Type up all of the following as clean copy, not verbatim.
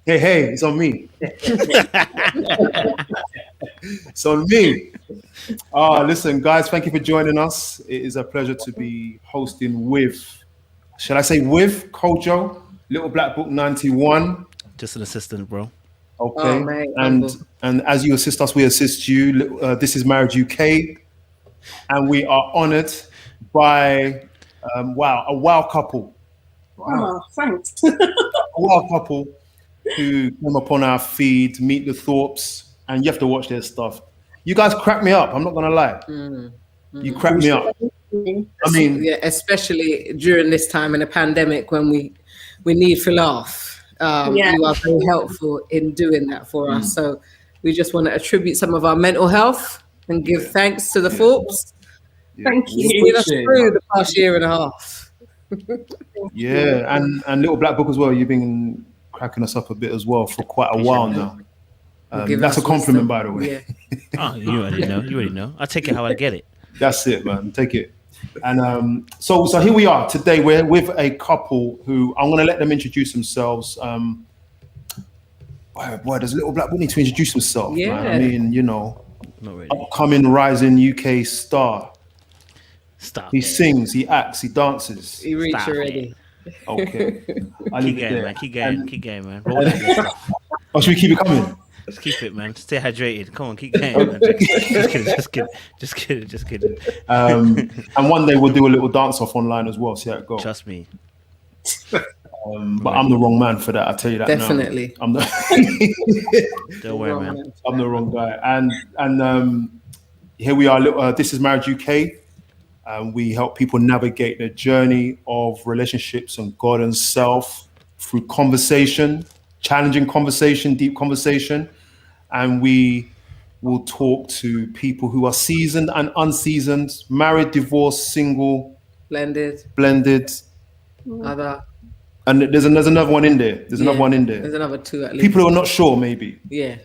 Hey, it's on me. It's on me. Listen, guys, thank you for joining us. It is a pleasure to be hosting with, shall I say with Kojo, Little Black Book 91. Just an assistant, bro. Okay. Oh, mate, and humble. and as you assist us, we assist you. This is Marriage UK, and we are honored by a wow couple. Oh, thanks. A wow couple who came upon our feed, Meet the Thorpes, and you have to watch their stuff. You guys crack me up. I'm not gonna lie. You crack me up. I mean, Yeah, especially during this time in a pandemic when we need to laugh. Yeah. You are very helpful in doing that for us. So we just want to attribute some of our mental health and give thanks to the Thorpes. Thank Seeing you. us through the past year and a half. yeah, and Little Black Book as well. You've been cracking us up a bit as well for quite a while now. Give That's a us compliment, wisdom. by the way. Yeah. Oh, you already know. You already know. I take it how I get it. That's it, man. Take it. And so here we are today. We're with a couple who I'm going to let them introduce themselves. Boy, does Little Black Book need to introduce himself, man? I Yeah. mean, you know, Not really. upcoming rising UK star. Stop. He it. sings, he acts, he dances. He reached Stop already. Okay, I Keep leave it going, there. man. Keep going. Keep going, man. Roll that stuff. Oh, should we keep it coming? Just keep it, man. Stay hydrated. Come on, keep going, man. Just kidding. And one day we'll do a little dance off online as well. See how it goes. Trust me. But I'm the wrong man for that. I tell you that now. Definitely. I'm the Don't worry, man. I'm the wrong guy. And here we are. This is Marriage UK. We help people navigate the journey of relationships and God and self through conversation, challenging conversation, deep conversation. And we will talk to people who are seasoned and unseasoned, married, divorced, single, Blended. Other. and there's another one in there. There's another Yeah. one in There's there. another two at least. People who are not sure, maybe. Yeah.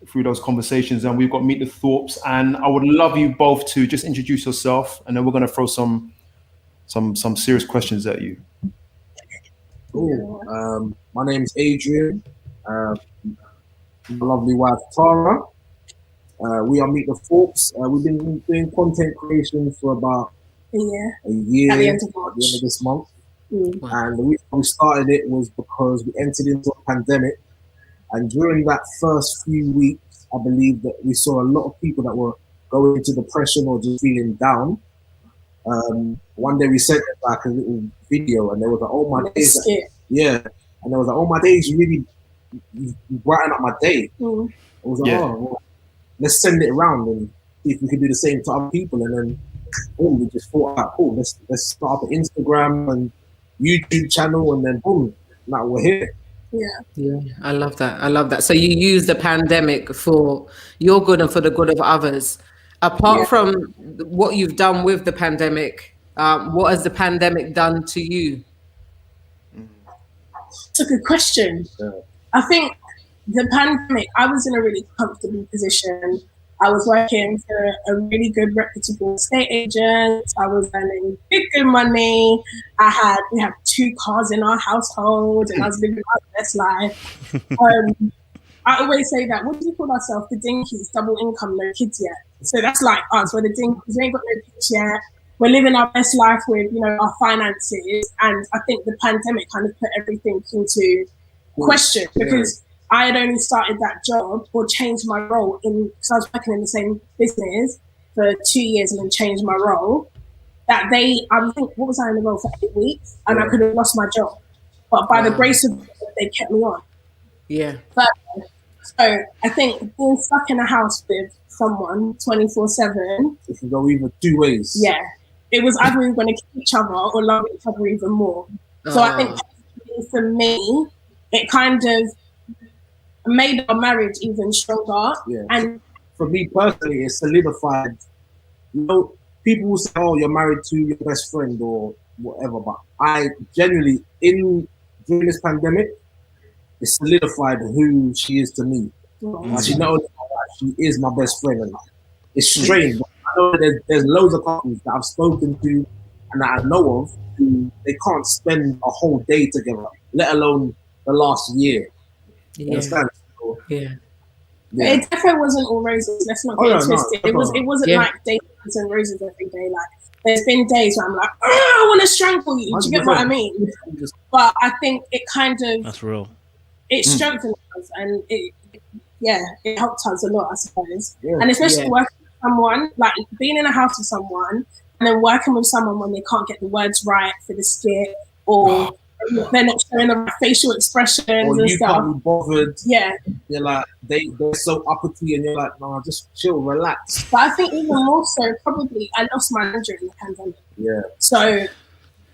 Through those conversations, and we've got Meet the Thorpes, and I would love you both to just introduce yourself, and then we're going to throw some serious questions at you. Cool. My name's Adrian. My lovely wife Tara. We are Meet the Thorpes. We've been doing content creation for about Yeah. a year At the end at of the March. end of this month. Mm. And the reason we started it was because we entered into a pandemic, and during that first few weeks, I believe that we saw a lot of people that were going into depression or just feeling down. One day we sent it back a little video, and there was like, "Oh my days, Skit. yeah," and there was like, "Oh my days, you brighten up my day." Mm. I was like, Yeah. "Oh, well, let's send it around and see if we can do the same to other people." And then, boom, we just thought, "Cool, let's start up an Instagram and YouTube channel," and then boom, now we're here. Yeah. I love that. So you use the pandemic for your good and for the good of others. Apart from what you've done with the pandemic, what has the pandemic done to you? It's a good question. Yeah. I think the pandemic, I was in a really comfortable position. I was working for a really good, reputable estate agent. I was earning big, good money. We had 2 cars in our household, and I was living my best life. I always say that, what do we call ourselves? The dinkies, double income, no kids yet. So that's like us. We're the dinkies. We ain't got no kids yet. We're living our best life with, our finances. And I think the pandemic kind of put everything into question, because I had only started that job or changed my role because I was working in the same business for 2 years and then changed my role. I think, what was I in the role for 8 weeks? And I could have lost my job. But by the grace of God, they kept me on. Yeah. So I think being stuck in a house with someone 24/7, It can go either 2 ways. yeah, it was either we were going to kill each other or love each other even more. So I think for me, it kind of made our marriage even stronger. Yeah. And For me personally, it solidified. People will say, "Oh, you're married to your best friend" or whatever, but I genuinely, during this pandemic, it solidified who she is to me. She's not only my wife, she is my best friend. And it's strange, but I know there's loads of couples that I've spoken to and that I know of who they can't spend a whole day together, let alone the last year. You Yeah. understand? So, Yeah. yeah. It definitely wasn't all roses. Let's not Oh, get no, it twisted. It definitely. wasn't Yeah. like daisies and roses every day. Like there's been days where I'm like, I want to strangle you. Do you get what I mean? But I think it kind of That's real. it strengthened us, and it helped us a lot, I suppose. Yeah. And especially working with someone, like being in a house with someone, and then working with someone when they can't get the words right for the skit, or they're not showing the right facial expressions Or and you stuff. can't be bothered. Yeah. They're like they're so uppity, and you're like, no, just chill, relax. But I think even more so, probably I lost my manager in the pandemic. Yeah. So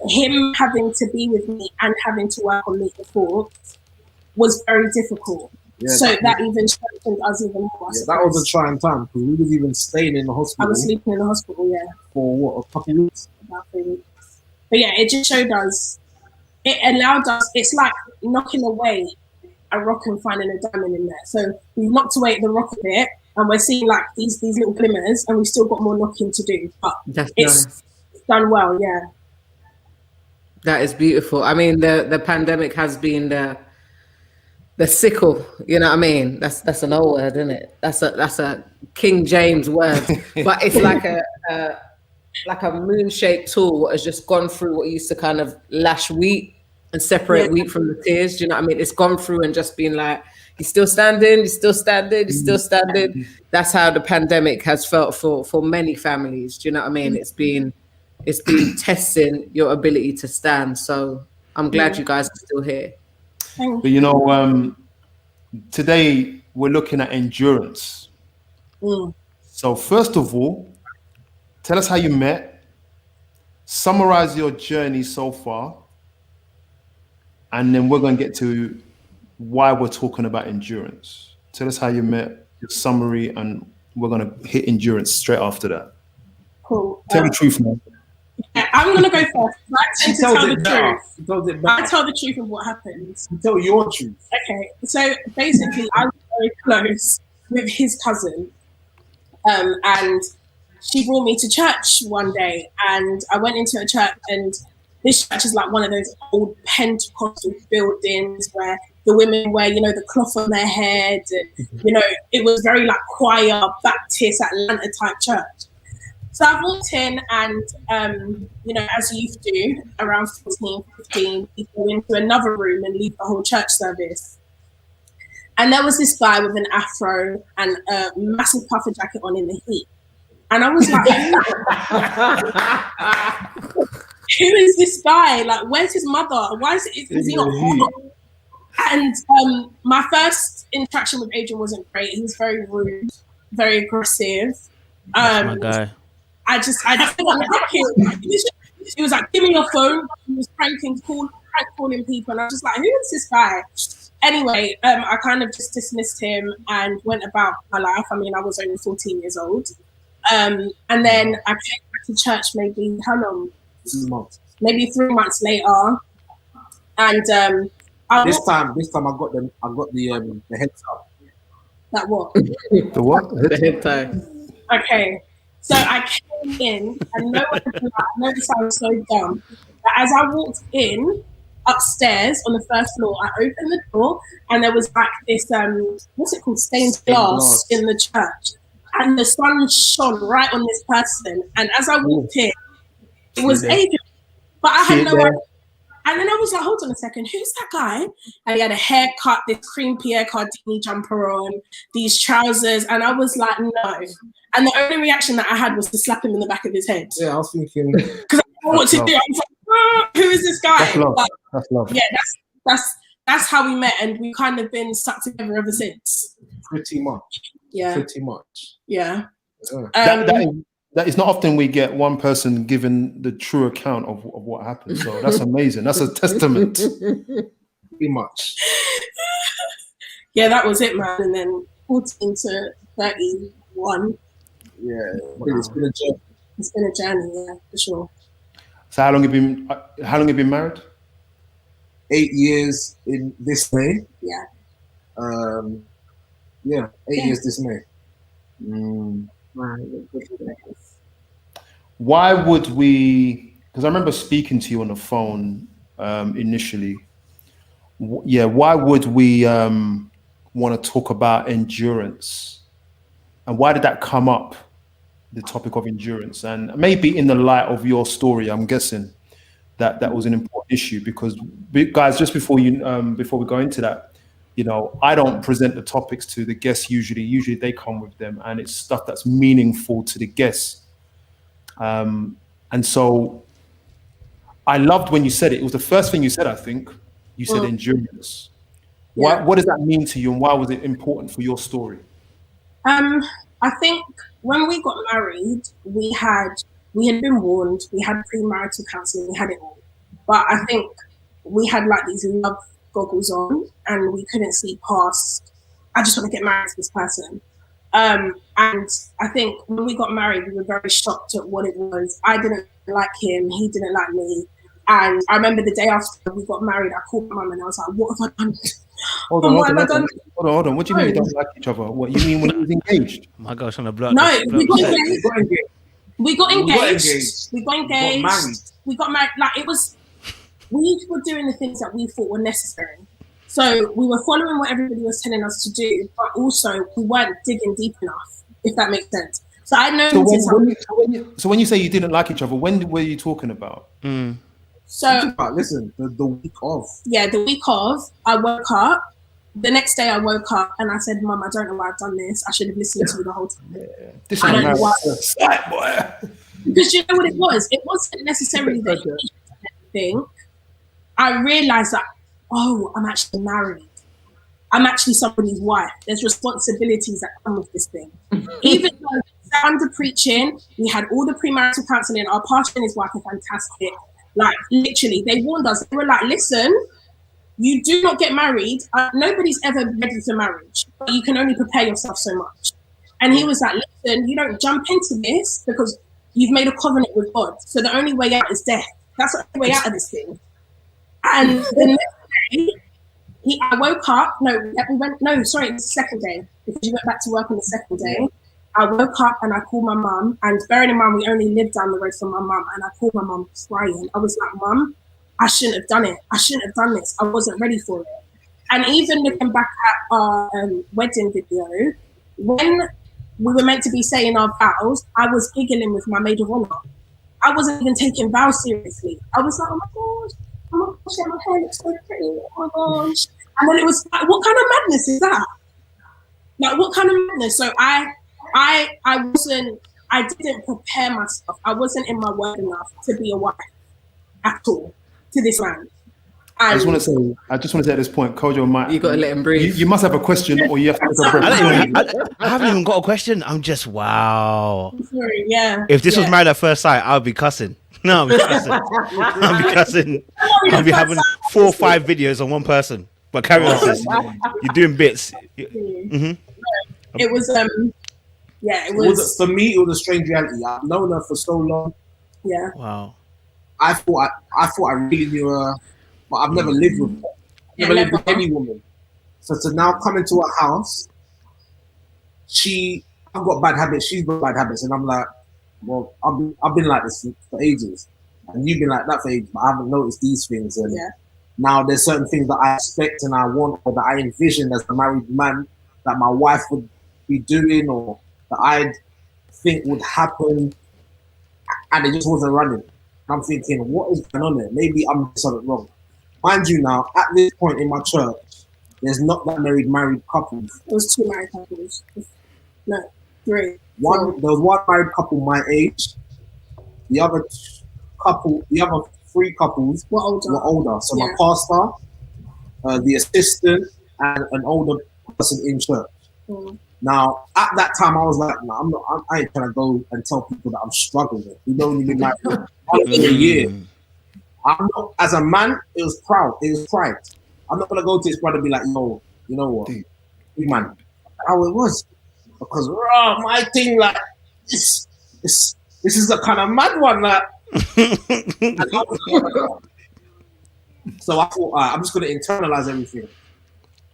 him having to be with me and having to work on Meet the Thorpes was very difficult. Yeah, so that even strengthened us even more. Yeah, that was a trying time because we was even staying in the hospital. I was sleeping in the hospital, for what, a couple of weeks? About 3 weeks. But yeah, it just showed us, it allowed us, it's like knocking away a rock and finding a diamond in there. So we've knocked away the rock a bit, and we're seeing like these little glimmers, and we've still got more knocking to do. But it's done well, yeah. That is beautiful. I mean, the pandemic has been the sickle, you know what I mean? That's an old word, isn't it? That's a King James word, but it's like a moon-shaped tool that has just gone through what used to kind of lash wheat and separate wheat from the tears. Do you know what I mean? It's gone through and just been like, you're still standing, you're still standing, you're still standing. That's how the pandemic has felt for many families. Do you know what I mean? It's been testing your ability to stand. So I'm glad you guys are still here. But you know, today we're looking at endurance. So first of all, tell us how you met, summarize your journey so far, and then we're going to get to why we're talking about endurance. Tell us how you met, your summary, and we're going to hit endurance straight after that. Cool. Tell the truth, man. I'm going to go first. I tend to tell the truth. I tell the truth of what happened. You tell your truth. Okay, so basically, I was very close with his cousin, and she brought me to church one day, and I went into a church, and this church is like one of those old Pentecostal buildings where the women wear, you know, the cloth on their head, and, you know, it was very like choir, Baptist, Atlanta type church. So I walked in and, you know, as youth do, around 14, 15, you go into another room and leave the whole church service. And there was this guy with an afro and a massive puffer jacket on in the heat. And I was like, who is this guy? Like, where's his mother? Why is he not hot? And my first interaction with Adrian wasn't great. He was very rude, very aggressive. That's my guy. I just didn't like him. He was like, give me your phone. He was prank calling people. And I was just like, who is this guy? Anyway, I kind of just dismissed him and went about my life. I mean, I was only 14 years old. And then I came back to church maybe, how long? 3 months. Maybe 3 months later. And this time I got the head tie. That what? The what? The head tie. Okay. So I came in, and no one I know this sounds so dumb, but as I walked in upstairs on the first floor, I opened the door, and there was like this what's it called, stained glass in the church, and the sun shone right on this person. And as I walked in, it was Adrian, but I had no idea. And then I was like, hold on a second, who's that guy? And he had a haircut, this cream Pierre Cardini jumper on, these trousers, and I was like, no. And the only reaction that I had was to slap him in the back of his head. Yeah, I was thinking, because I didn't know what to do. I was like, who is this guy? That's love. But, that's love. Yeah, that's how we met, and we've kind of been stuck together ever since. Pretty much. Yeah. Pretty much. Yeah. That is not often we get one person giving the true account of what happened. So that's amazing. That's a testament. Pretty much. Yeah, that was it, man. And then 14 to 31. Yeah, it's been a journey. It's been a journey, yeah, for sure. So how long have you been married? 8 years in this May. Yeah. 8 years this May. Why would we? Because I remember speaking to you on the phone initially. why would we want to talk about endurance, and why did that come up, the topic of endurance? And maybe in the light of your story, I'm guessing that was an important issue, because guys, just before we go into that, I don't present the topics to the guests usually they come with them, and it's stuff that's meaningful to the guests. And so I loved when you said it. It was the first thing you said, I think. You said endurance. Yeah. What does that mean to you, and why was it important for your story? I think when we got married, we had been warned, we had premarital counselling, we had it all. But I think we had like these love goggles on, and we couldn't see past, I just want to get married to this person. And I think when we got married, we were very shocked at what it was. I didn't like him, he didn't like me. And I remember the day after we got married, I called my mum and I was like, what have I done? Hold on. What do you mean you don't like each other? What you mean when you was engaged? My gosh, on the block. No, we got engaged. We got married. We got married. Like, it was, we were doing the things that we thought were necessary. So we were following what everybody was telling us to do, but also we weren't digging deep enough, if that makes sense. So I know. So when you say you didn't like each other, when were you talking about? So listen, the week of. Yeah, the week of, I woke up. The next day I woke up and I said, Mum, I don't know why I've done this. I should have listened to you the whole time. This I don't know why. boy. Because you know what it was? It wasn't necessarily the thing. I realised that, I'm actually married. I'm actually somebody's wife. There's responsibilities that come with this thing. Even though under preaching, we had all the premarital counselling. Our pastor and his wife are fantastic. Like, literally, they warned us. They were like, listen, you do not get married. Nobody's ever ready for marriage, but you can only prepare yourself so much. And he was like, listen, you don't jump into this because you've made a covenant with God. So the only way out is death. That's the only way out of this thing. And the next day, I woke up. It was the second day, because you went back to work on the second day. I woke up and I called my mum, and bearing in mind we only lived down the road from my mum, and I called my mum crying. I was like, Mum, I shouldn't have done it. I shouldn't have done this. I wasn't ready for it. And even looking back at our wedding video, when we were meant to be saying our vows, I was giggling with my maid of honor. I wasn't even taking vows seriously. I was like, oh my gosh, my hair looks so pretty. Oh my gosh. And then it was like, what kind of madness is that? Like, what kind of madness? So I didn't prepare myself. I wasn't in my word enough to be a wife at all to this man. I just want to say at this point, Kojo, you got to let him breathe. You must have a question, or you have to. I haven't even got a question. I'm just wow. I'm sorry, yeah. If this was Married at First Sight, I'll be cussing. No, I'll be cussing. I'll be having 4 or 5 videos on one person. But carry on, sis. You're doing bits. Mm-hmm. It was it was. For me, it was a strange reality. I've known her for so long. Yeah. Wow. I thought I really knew her, but I've never lived with her. Never lived with any woman. So to now come into her house, I've got bad habits, she's got bad habits, and I'm like, well, I've been like this for ages, and you've been like that for ages, but I haven't noticed these things. And now there's certain things that I expect and I want, or that I envision as a married man that my wife would be doing, or that I'd think would happen, and it just wasn't running. I'm thinking, what is going on there? Maybe I'm doing something wrong. Mind you, now at this point in my church, there's not that married couples. It was 2 married couples. No, 3. There was 1 married couple my age. The other 3 couples were older. So my pastor, the assistant, and an older person in church. Now, at that time, I was like, no, I ain't trying to go and tell people that I'm struggling. We've only been married for a year. I'm not, as a man, it was proud. It was pride. I'm not going to go to his brother and be like, yo, you know what? Big man. How it was. Because, my thing, like, this is the kind of mad one that. So I thought, I'm just going to internalize everything.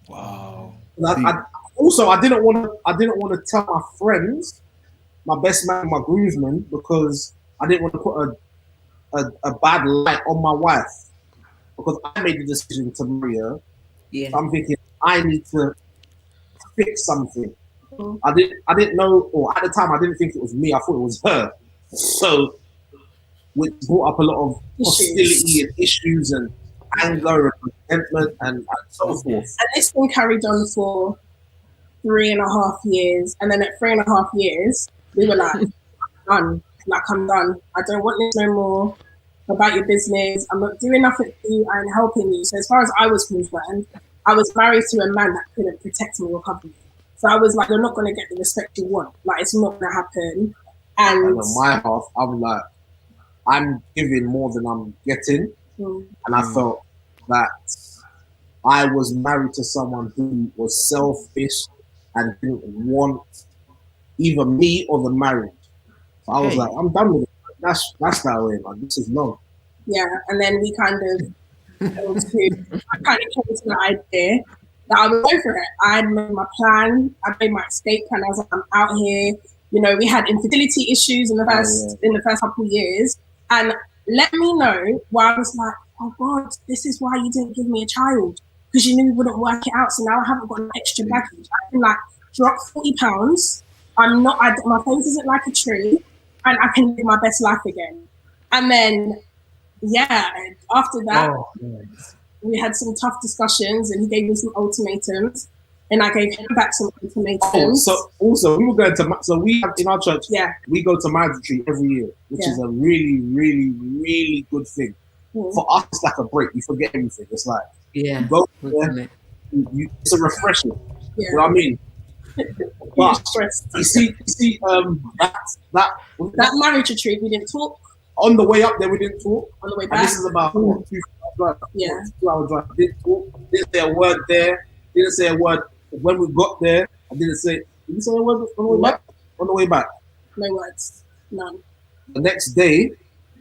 Wow. I didn't want to tell my friends, my best man, my groomsmen, because I didn't want to put a bad light on my wife, because I made the decision to marry her, Yeah. So I'm thinking, I need to fix something. I didn't know, or at the time, I didn't think it was me. I thought it was her. So, which brought up a lot of hostility and issues and anger and resentment and so forth. And this thing carried on for 3.5 years. And then at 3.5 years, we were like, done. Like, I'm done. I don't want this no more. About your business. I'm not doing nothing for you. I'm helping you. So as far as I was concerned, I was married to a man that couldn't protect me or cover me. So I was like, you're not going to get the respect you want. Like, it's not going to happen. And on my half, I'm like, I'm giving more than I'm getting. And I felt that I was married to someone who was selfish and didn't want either me or the marriage. So I was like, I'm done with it. That's that way, man. This is long. Yeah, and then we kind of came to the idea that I was over it. I had made my plan. I made my escape plan. I was like, I'm out here. You know, we had infertility issues in the first couple of years, and let me know why I was like, oh God, this is why you didn't give me a child, because you knew we wouldn't work it out. So now I haven't got an extra baggage. I can like drop 40 pounds. My face isn't like a tree. And I can live my best life again. And then, after that, we had some tough discussions, and he gave me some ultimatums, and I gave him back some ultimatums. So also, we were going to, so we have in our church, we go to marriage retreat every year, which is a really, really, really good thing. For us, it's like a break. You forget everything. It's like, you go there, it's a refreshing. You know what I mean? But you see, that marriage retreat, we didn't talk. On the way up there, we didn't talk. On the way and back, this is about 2-hour drive. Didn't talk. Didn't say a word there. Didn't say a word when we got there. I didn't say. Did you say a word on the way back? On the way back, no words, none. The next day,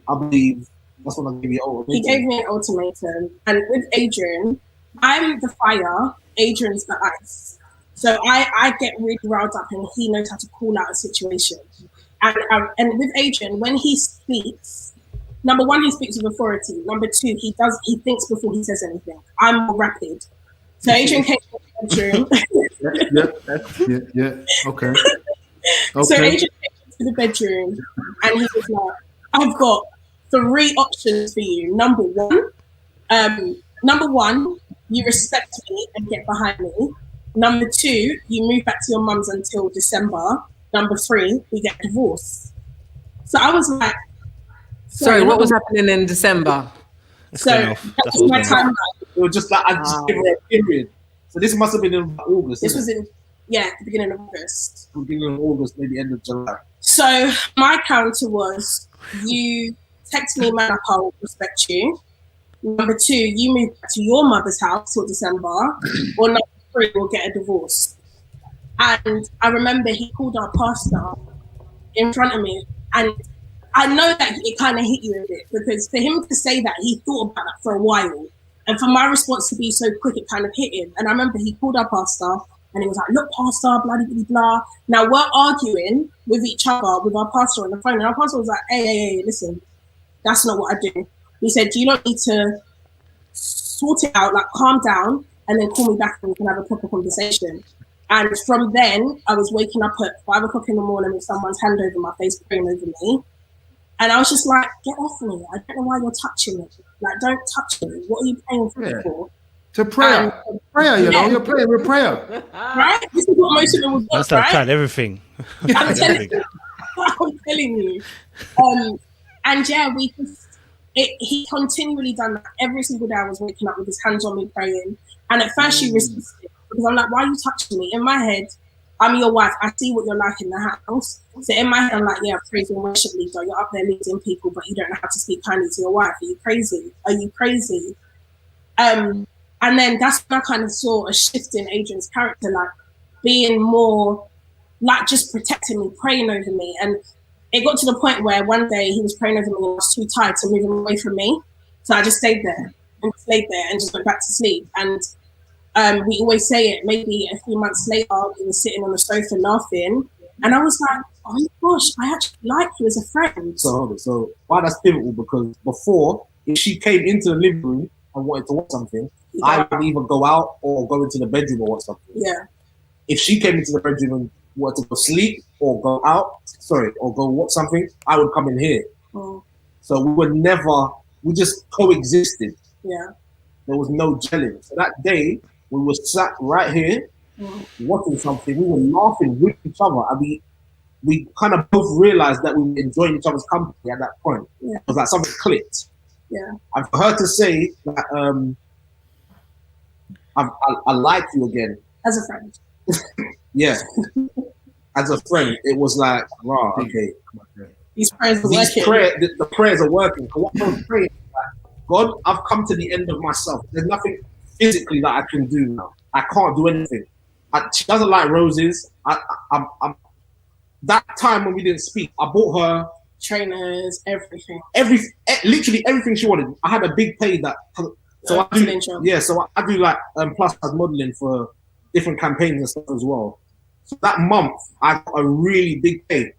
I believe that's when I gave you an ultimatum. He gave me an ultimatum, and with Adrian, I'm the fire. Adrian's the ice. So I get really riled up, and he knows how to call out a situation. And with Adrian, when he speaks, number one, he speaks with authority. Number two, he thinks before he says anything. I'm more rapid. So Adrian came to the bedroom. Okay. So Adrian came to the bedroom, and he was like, I've got 3 options for you. Number one, you respect me and get behind me. Number 2, you move back to your mum's until December. Number 3, we get divorced. So I was like, sorry, what was happening in December? So that was my timeline. It was just like, I just gave her a period. So this must have been in August. This was in, the beginning of August. Beginning of August, maybe end of July. So my counter was, you text me, man, I'll respect you. Number 2, you move back to your mother's house till December. Or number 3, we'll get a divorce. And I remember he called our pastor in front of me, and I know that it kind of hit you a bit, because for him to say that, he thought about that for a while, and for my response to be so quick, it kind of hit him. And I remember he called our pastor, and he was like, look, pastor, blah, blah, blah, blah. Now we're arguing with each other, with our pastor on the phone, and our pastor was like, hey, listen, that's not what I do. He said, you don't need to sort it out, like calm down, and then call me back and we can have a proper conversation. And from then, I was waking up at 5 o'clock in the morning with someone's hand over my face, praying over me. And I was just like, get off me. I don't know why you're touching me. Like, don't touch me. What are you praying for? To prayer. Prayer, you know, you're praying with prayer. Right? This is what most of them would want, right? Tried everything. I'm telling you. And he continually done that. Every single day I was waking up with his hands on me praying. And at first she resisted, because I'm like, why are you touching me? In my head, I'm your wife. I see what you're like in the house. So in my head, I'm like, yeah, praise and worship leader. You're up there leading people, but you don't know how to speak kindly to your wife. Are you crazy? Are you crazy? And then that's when I kind of saw a shift in Adrian's character, like being more, like just protecting me, praying over me. And it got to the point where one day he was praying over me and I was too tired to move him away from me. So I just stayed there and just went back to sleep. And we always say it, maybe a few months later, we were sitting on the sofa laughing. And I was like, oh my gosh, I actually like you as a friend. So why that's pivotal, because before, if she came into the living room and wanted to watch something, I would either go out or go into the bedroom or watch something. Yeah. If she came into the bedroom and wanted to go sleep or go out, or go watch something, I would come in here. Mm. So we just coexisted. Yeah. There was no gelling. So that day, we were sat right here watching something. We were laughing with each other. And we kind of both realized that we were enjoying each other's company at that point. Yeah. It was like something clicked. Yeah. And for her to say that I like you again. As a friend. Yeah. As a friend, it was like, wow, okay. These prayers are working. The prayers are working. What I was praying, like, God, I've come to the end of myself. There's nothing physically that I can do now. I can't do anything. She doesn't like roses. I'm that time when we didn't speak, I bought her trainers, everything. Literally everything she wanted. I had a big page that. So I do like plus size modeling for different campaigns and stuff as well. So that month, I got a really big pay.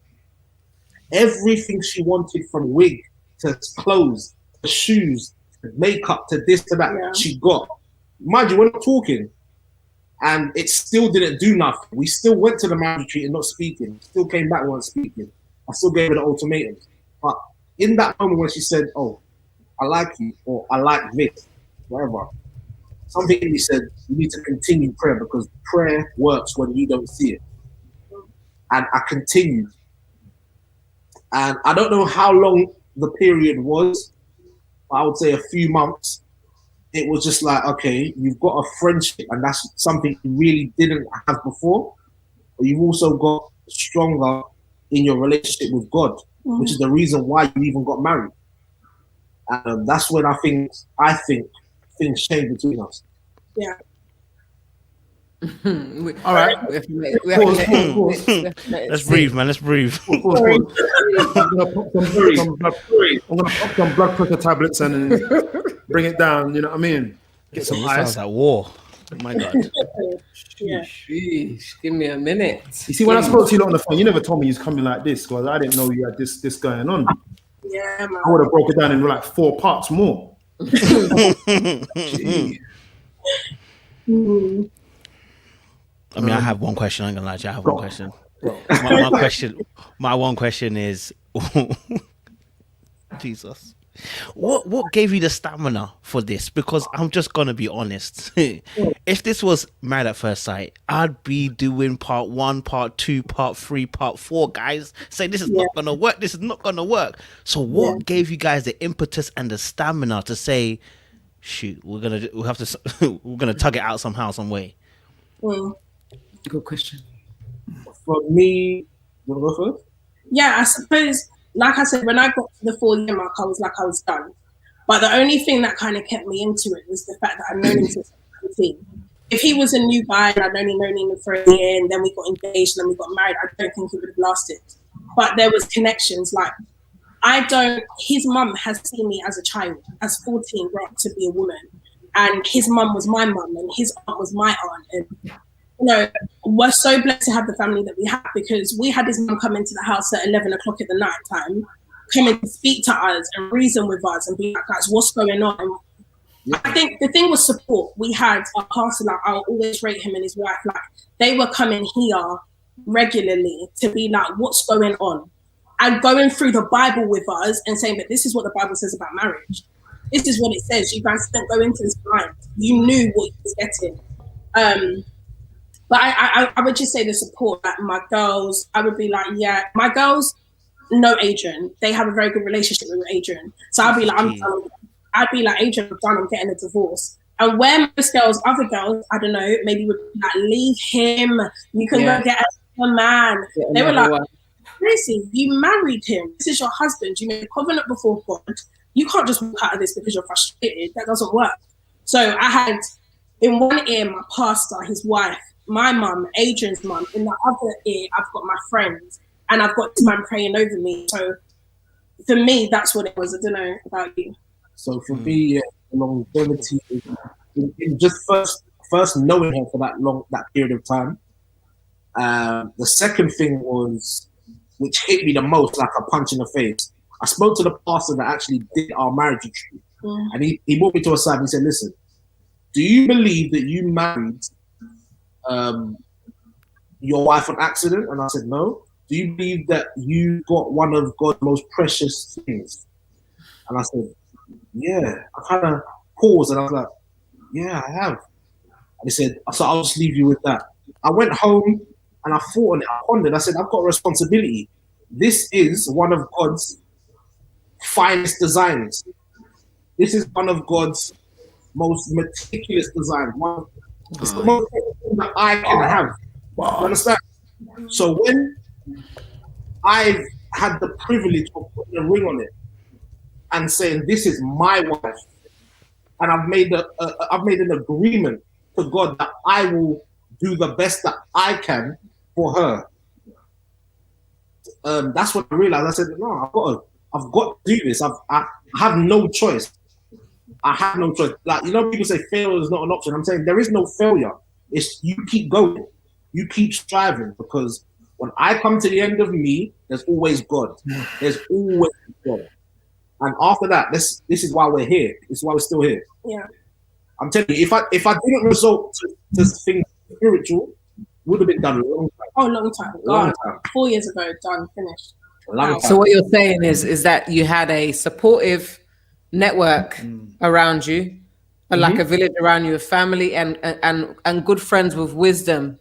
Everything she wanted, from wig to clothes to shoes to makeup to this to that, she got. Mind you, we're not talking. And it still didn't do nothing. We still went to the marriage retreat and not speaking. Still came back and weren't speaking. I still gave her the ultimatums. But in that moment when she said, oh, I like you, or I like this, whatever, something in me said, you need to continue prayer, because prayer works when you don't see it. And I continued. And I don't know how long the period was. I would say a few months. It was just like, okay, you've got a friendship, and that's something you really didn't have before. But you've also got stronger in your relationship with God, which is the reason why you even got married. And that's when I think things changed between us. Yeah. All right. Let's breathe, man. Let's breathe. I'm gonna pop some blood pressure tablets and bring it down. You know what I mean? Get some ice. Sounds like war. Oh my God. Yeah. Sheesh, give me a minute. You see, when I spoke to you on the phone, you never told me you was coming like this, because I didn't know you had this going on. Yeah, man. I would have broke it down in like 4 parts more. I mean, I have one question. I'm gonna lie to you. I have one question. My one question is, Jesus, what gave you the stamina for this? Because I'm just gonna be honest. If this was Married at First Sight, I'd be doing part 1, part 2, part 3, part 4, guys. Say this is not gonna work. This is not gonna work. So what gave you guys the impetus and the stamina to say, shoot, we're gonna tug it out somehow, some way? Good question. For me, you want to go first? Yeah, I suppose, like I said, when I got to the 4-year mark, I was like, I was done. But the only thing that kind of kept me into it was the fact that I'd known him since 17. If he was a new guy and I'd only known him for a year and then we got engaged and then we got married, I don't think it would have lasted. But there was connections. Like, his mum has seen me as a child, as 14, grow up to be a woman. And his mum was my mum and his aunt was my aunt. And we're so blessed to have the family that we have, because we had his mum come into the house at 11 o'clock at the night time, come and speak to us and reason with us and be like, guys, what's going on? And I think the thing was support. We had our pastor, like, I'll always rate him and his wife, like, they were coming here regularly to be like, what's going on? And going through the Bible with us and saying that this is what the Bible says about marriage. This is what it says. You guys didn't go into this blind. You knew what you was getting. But I would just say the support. Like, my girls, I would be like, yeah, my girls know Adrian. They have a very good relationship with Adrian. So I'd be like, I'd be like, Adrian, I'm done. I'm getting a divorce. And where most girls, other girls, I don't know, maybe would be like, leave him. You can go get a man. They were like, Tracy, you married him. This is your husband. You made a covenant before God. You can't just walk out of this because you're frustrated. That doesn't work. So I had in one ear my pastor, his wife, my mum, Adrian's mum. In the other ear, I've got my friends, and I've got this man praying over me. So for me, that's what it was. I don't know about you. So for me, longevity, in just first knowing her for that period of time. The second thing was, which hit me the most, like a punch in the face. I spoke to the pastor that actually did our marriage retreat, and he brought me to a side and he said, listen, do you believe that you married your wife on accident? And I said, no. Do you believe that you got one of God's most precious things? And I said, yeah. I kind of paused and I was like, yeah, I have. And he said, so I'll just leave you with that. I went home and I thought on it, I pondered. I said, I've got a responsibility. This is one of God's finest designs. This is one of God's most meticulous designs. It's the most thing that I can have. You understand? So when I've had the privilege of putting a ring on it and saying, this is my wife, and I've made an agreement to God that I will do the best that I can for her. That's what I realized. I said, no, I've got to do this. I have no choice. I have no choice. Like, you know, people say failure is not an option. I'm saying there is no failure. It's you keep going. You keep striving, because when I come to the end of me, there's always God. There's always God. And after that, this is why we're here. This is why we're still here. Yeah. I'm telling you, if I didn't resort to things spiritual, would have been done a long time. Oh, long time. Long time. 4 years ago, done, finished. Long time. So what you're saying is that you had a supportive network around you, like a village around you, a family and good friends with wisdom,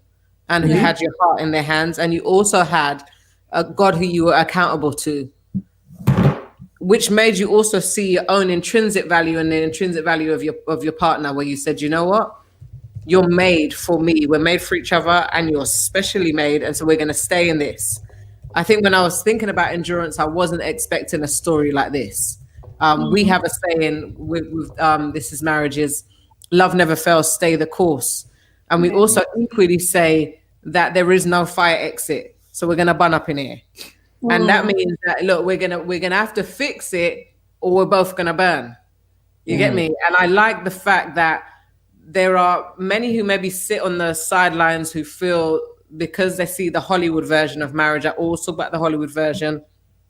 and who had your heart in their hands, and you also had a God who you were accountable to, which made you also see your own intrinsic value and the intrinsic value of your partner, where you said, you know what, you're made for me, we're made for each other, and you're specially made, and so we're going to stay in this. I think when I was thinking about endurance, I wasn't expecting a story like this. We have a saying with This Is Marriage is, love never fails, stay the course. And we also equally say that there is no fire exit. So we're going to bun up in here. And that means that, look, we're gonna have to fix it, or we're both gonna burn. You get me? And I like the fact that there are many who maybe sit on the sidelines who feel, because they see the Hollywood version of marriage, I always talk about the Hollywood version,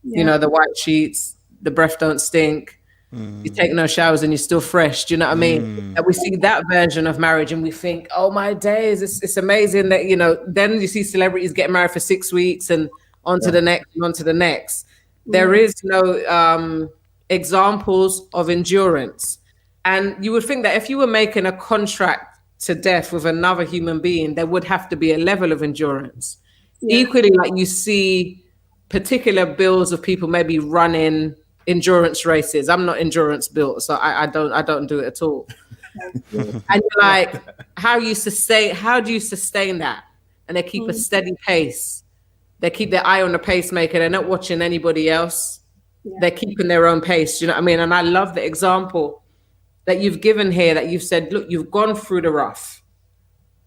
you know, the white sheets, the breath don't stink, you take no showers and you're still fresh. Do you know what I mean? And we see that version of marriage and we think, oh my days, it's amazing that, you know, then you see celebrities get married for 6 weeks and on to the next and on to the next. There is no examples of endurance. And you would think that if you were making a contract to death with another human being, there would have to be a level of endurance. Equally, like you see particular bills of people maybe running endurance races. I'm not endurance built, so I don't do it at all. And you're like, how do you sustain that? And they keep a steady pace. They keep their eye on the pacemaker. They're not watching anybody else. They're keeping their own pace. You know what I mean? And I love the example that you've given here, that you've said, look, you've gone through the rough.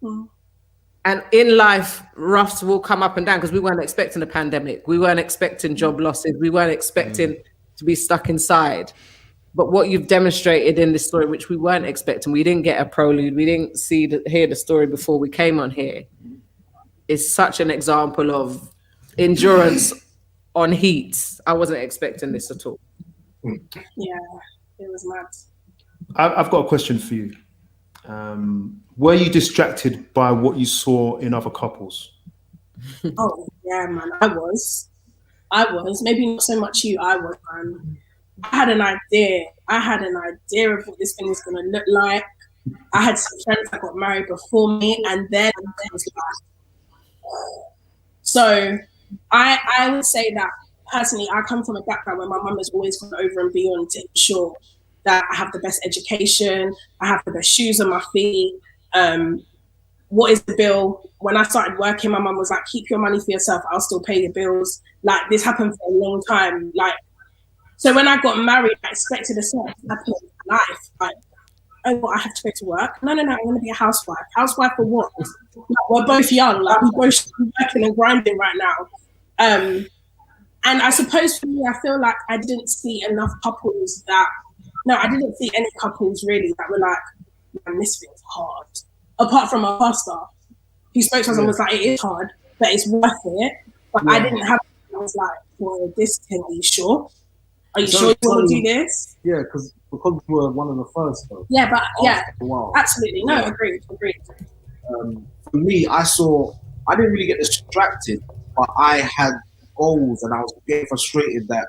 And in life, roughs will come up and down, because we weren't expecting a pandemic. We weren't expecting job losses. We weren't expecting to be stuck inside. But what you've demonstrated in this story, which we weren't expecting, we didn't get a prelude, we didn't hear the story before we came on here, is such an example of endurance on heat. I wasn't expecting this at all. Yeah, it was mad. I've got a question for you. Were you distracted by what you saw in other couples? Oh, yeah, man, I was. Maybe not so much you, I was, man. I had an idea of what this thing was going to look like. I had some friends that got married before me, and then it was like... So I would say that, personally, I come from a background where my mum has always gone over and beyond to ensure that I have the best education, I have the best shoes on my feet. What is the bill? When I started working, my mum was like, keep your money for yourself, I'll still pay your bills. Like, this happened for a long time. Like, so when I got married, I expected a certain happen in my life. Like, oh, what, I have to go to work? No, I'm going to be a housewife. Housewife for what? Like, we're both young. Like, we're both working and grinding right now. And I suppose for me, I feel like I didn't see enough couples I didn't see any couples really that were like, man, this thing's hard. Apart from my pastor, who spoke to us and was like, it is hard, but it's worth it. But I didn't have, I was like, well, this thing, are you sure? Are you sure you want to do this? Yeah, because because we were one of the first though. Yeah, but yeah, After a while. absolutely. No, Yeah. agreed. For me, I didn't really get distracted, but I had goals and I was getting frustrated that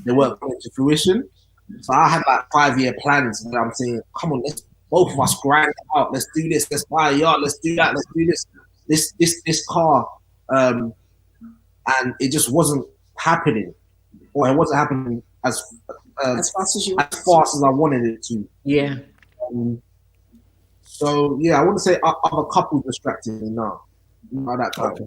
they weren't coming to fruition. So I had like 5-year plans where I'm saying, come on, let's both of us grind it out. Let's do this. Let's buy a yacht. Let's do that. Let's do this car. And it just wasn't happening, or it wasn't happening as fast as I wanted it to. Yeah. So yeah, I wouldn't say other couples distracted me. No, not that kind. Okay.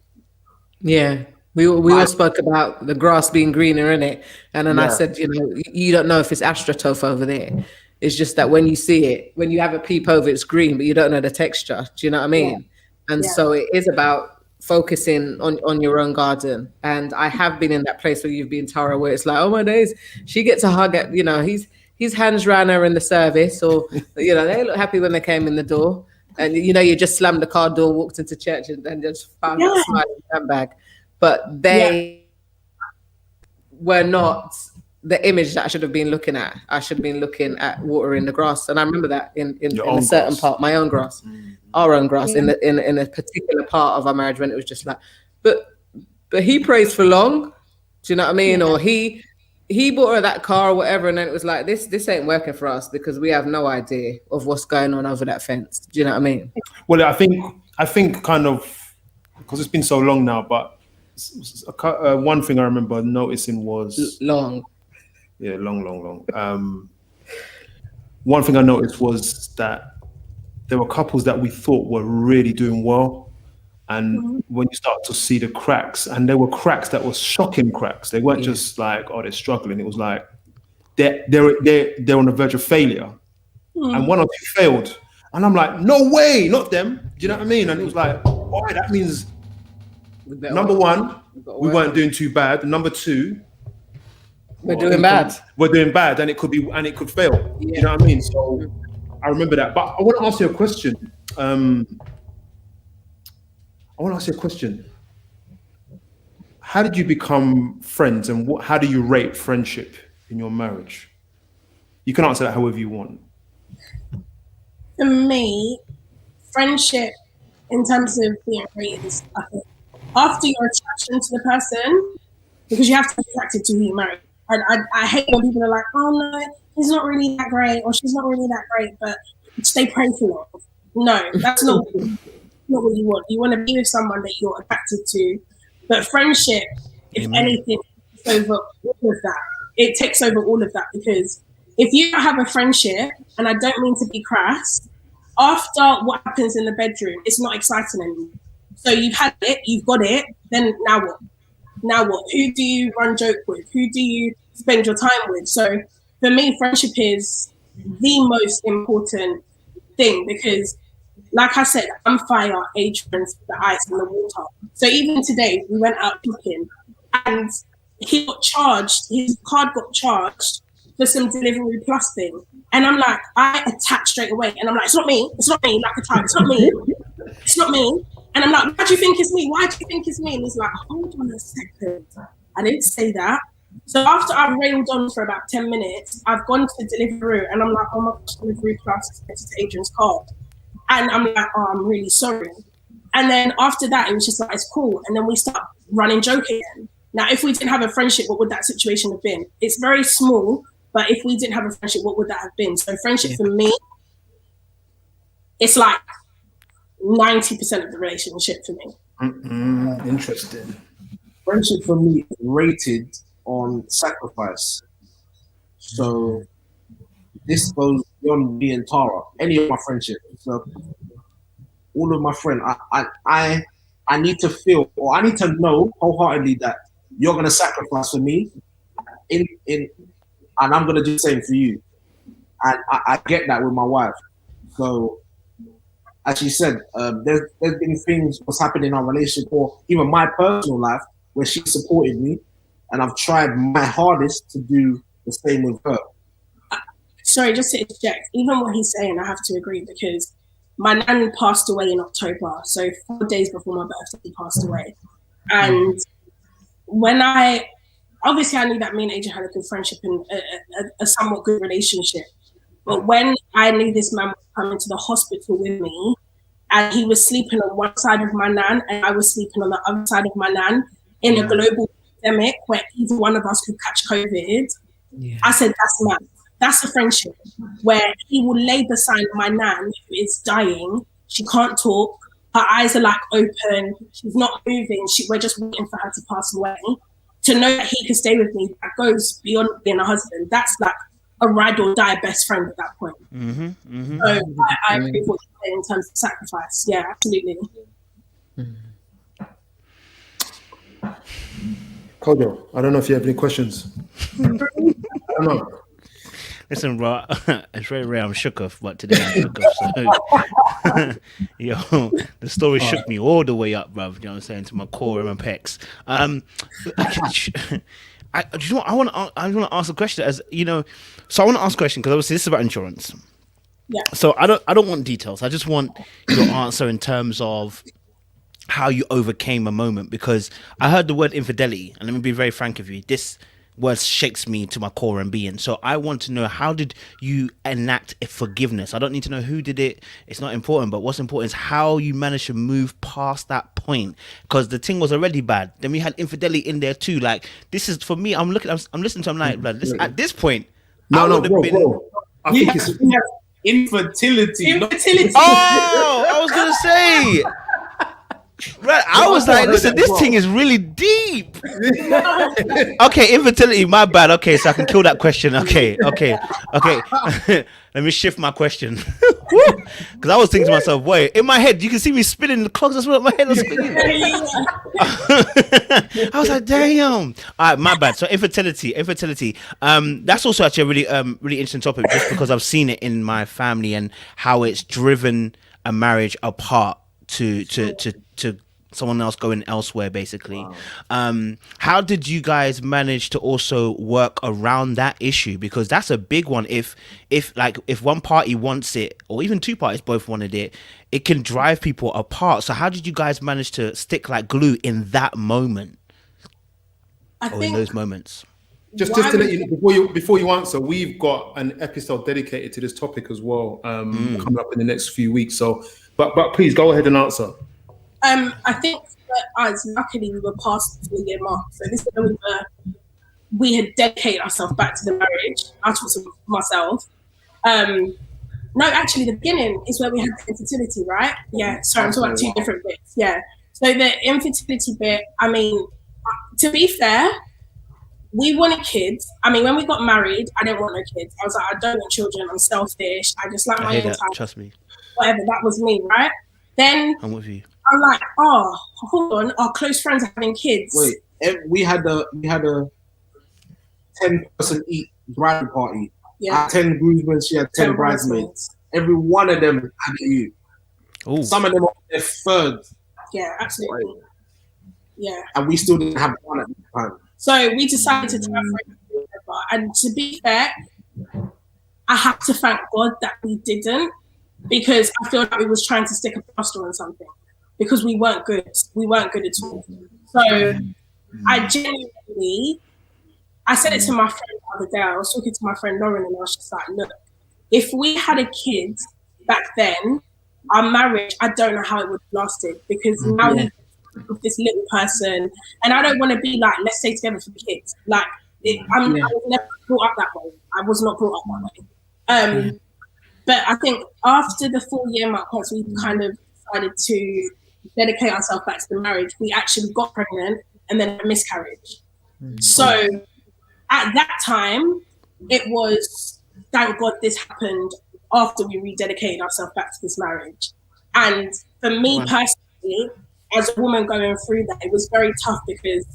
Yeah. We all spoke about the grass being greener, innit? And then I said, you know, you don't know if it's astroturf over there. It's just that when you see it, when you have a peep over, it's green, but you don't know the texture. Do you know what I mean? Yeah. And so it is about focusing on your own garden. And I have been in that place where you've been, Tara, where it's like, oh my days, she gets a hug at, you know, his hands ran her in the service, or, you know, they look happy when they came in the door. And, you know, you just slammed the car door, walked into church and just found that smiling handbag. But they were not the image that I should have been looking at. I should have been looking at watering the grass. And I remember that in a certain part, my own grass, our own grass, in a particular part of our marriage, when it was just like, but he prays for long. Do you know what I mean? Or he bought her that car or whatever. And then it was like, this ain't working for us because we have no idea of what's going on over that fence. Do you know what I mean? Well, I think kind of, because it's been so long now, but one thing I remember noticing was long. One thing I noticed was that there were couples that we thought were really doing well, and when you start to see the cracks, and there were cracks that were shocking cracks. They weren't just like, oh, they're struggling. It was like they're on the verge of failure, and one or two failed, and I'm like, no way, not them. Do you know what I mean? And it was like, oh, that means. Number one, we weren't doing too bad. Number two, we're doing bad. We're doing bad, and it could fail. Yeah. You know what I mean? So I remember that. But I want to ask you a question. How did you become friends, and how do you rate friendship in your marriage? You can answer that however you want. For me, friendship, in terms of being rated, is, I think, after your attraction to the person, because you have to be attracted to who you marry. I hate when people are like, oh no, he's not really that great, or she's not really that great, but they pray for love. No, that's not what you want. You want to be with someone that you're attracted to. But friendship, if anything, takes over all of that. It takes over all of that, because if you don't have a friendship, and I don't mean to be crass, after what happens in the bedroom, it's not exciting anymore. So you've had it, you've got it, then now what? Now what? Who do you run joke with? Who do you spend your time with? So for me, friendship is the most important thing, because like I said, I'm fire, Adrians, the ice and the water. So even today, we went out shopping and he got charged, his card got charged for some delivery plus thing. And I'm like, I attacked straight away. And I'm like, it's not me, like a type, it's not me, it's not me. And I'm like, why do you think it's me? Why do you think it's me? And he's like, hold on a second. I didn't say that. So after I've railed on for about 10 minutes, I've gone to Deliveroo and I'm like, oh my gosh, Deliveroo Plus is connected to Adrian's card. And I'm like, oh, I'm really sorry. And then after that, it was just like, it's cool. And then we start running joke again. Now, if we didn't have a friendship, what would that situation have been? It's very small, but if we didn't have a friendship, what would that have been? So friendship for me, it's like 90% of the relationship for me. Interesting. Friendship for me is rated on sacrifice. So this goes beyond me and Tara, any of my friendship. So all of my friends, I need to feel, or I need to know wholeheartedly that you're gonna sacrifice for me, and I'm gonna do the same for you. And I get that with my wife. So as she said, there's been things what's happened in our relationship, or even my personal life, where she supported me, and I've tried my hardest to do the same with her. Sorry, just to interject, even what he's saying, I have to agree, because my nan passed away in October, so 4 days before my birthday, he passed away. And when I obviously I knew that me and Adrian had a good friendship and a somewhat good relationship. But when I knew this man was coming to the hospital with me, and he was sleeping on one side of my nan, and I was sleeping on the other side of my nan in a global pandemic where either one of us could catch COVID, I said, that's mad. That's a friendship where he will lay beside my nan who is dying. She can't talk. Her eyes are like open. She's not moving. We're just waiting for her to pass away. To know that he could stay with me, that goes beyond being a husband. That's like a ride or die best friend at that point. So I agree with what you say in terms of sacrifice. Yeah, absolutely. Kojo, I don't know if you have any questions. I don't know. Listen, bro, it's very rare I'm shook off, but today I'm shook off. So, yo, the story shook me all the way up, bruv. You know what I'm saying? To my core and my pecs. You know what? I want to ask a question. As you know, so I want to ask a question because obviously this is about insurance. Yeah. So I don't want details. I just want your answer in terms of how you overcame a moment, because I heard the word infidelity, and let me be very frank with you. This word shakes me to my core and being. So I want to know, how did you enact a forgiveness? I don't need to know who did it. It's not important. But what's important is how you managed to move past that point, because the thing was already bad. Then we had infidelity in there too. Like, this is, for me, I'm listening to him like, blood. At this point, Bro. I think it's infertility. Oh, I was gonna say. Right, I was like, listen, this thing is really deep. Okay, infertility, my bad. Okay, so I can kill that question. Okay. Let me shift my question. Because I was thinking to myself, wait, in my head, you can see me spinning the clogs as well. My head was spinning. I was like, damn. All right, my bad. So infertility. That's also actually a really interesting topic, just because I've seen it in my family and how it's driven a marriage apart to someone else going elsewhere, basically. Wow. How did you guys manage to also work around that issue? Because that's a big one. If one party wants it, or even two parties both wanted it, it can drive people apart. So how did you guys manage to stick like glue in that moment? In those moments? Just to let you know, before you answer, we've got an episode dedicated to this topic as well, coming up in the next few weeks. So, but please go ahead and answer. I think for us, luckily, we were past the 4-year mark. So this is when we had dedicated ourselves back to the marriage. I talked to myself. No, actually, the beginning is where we had the infertility, right? Yeah. So I'm talking about two different bits. Yeah. So the infertility bit, I mean, to be fair, we wanted kids. I mean, when we got married, I didn't want no kids. I was like, I don't want children. I'm selfish. I just like my own time. Trust me. Whatever. That was me, right? Then I'm with you. I'm like, oh, hold on. Our close friends are having kids. Wait, we had a 10-person bridal party. Yeah. 10 groomsmen. She had 10 bridesmaids. Every one of them had you. Ooh. Some of them are their third. Yeah, absolutely. Right. Yeah. And we still didn't have one at the time. So we decided to try friends. And to be fair, I have to thank God that we didn't, because I feel like we was trying to stick a plaster on something, because we weren't good. We weren't good at all. So I genuinely, I said it to my friend the other day. I was talking to my friend Lauren, and I was just like, look, if we had a kid back then, our marriage, I don't know how it would have lasted, because now with this little person, and I don't want to be like, let's stay together for the kids. Like, I was never brought up that way. I was not brought up that way. But I think after the 4-year mark, once we kind of decided to dedicate ourselves back to the marriage, we actually got pregnant and then a miscarriage. So at that time, it was, thank God this happened after we rededicated ourselves back to this marriage. And for me personally, as a woman going through that, it was very tough, because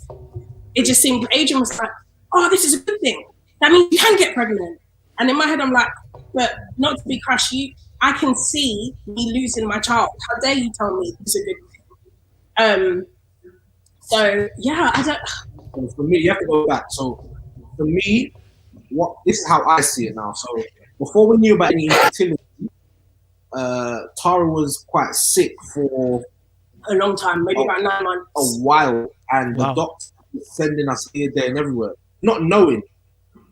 it just seemed, Adrian was like, oh, this is a good thing. That means you can get pregnant. And in my head, I'm like, but not to be crash, I can see me losing my child. How dare you tell me it's a good thing? So yeah, I don't. For me, you have to go back. So for me, this is how I see it now. So before we knew about any infertility, Tara was quite sick for a long time, maybe about 9 months. A while, and the doctor sending us here, there, and everywhere, not knowing.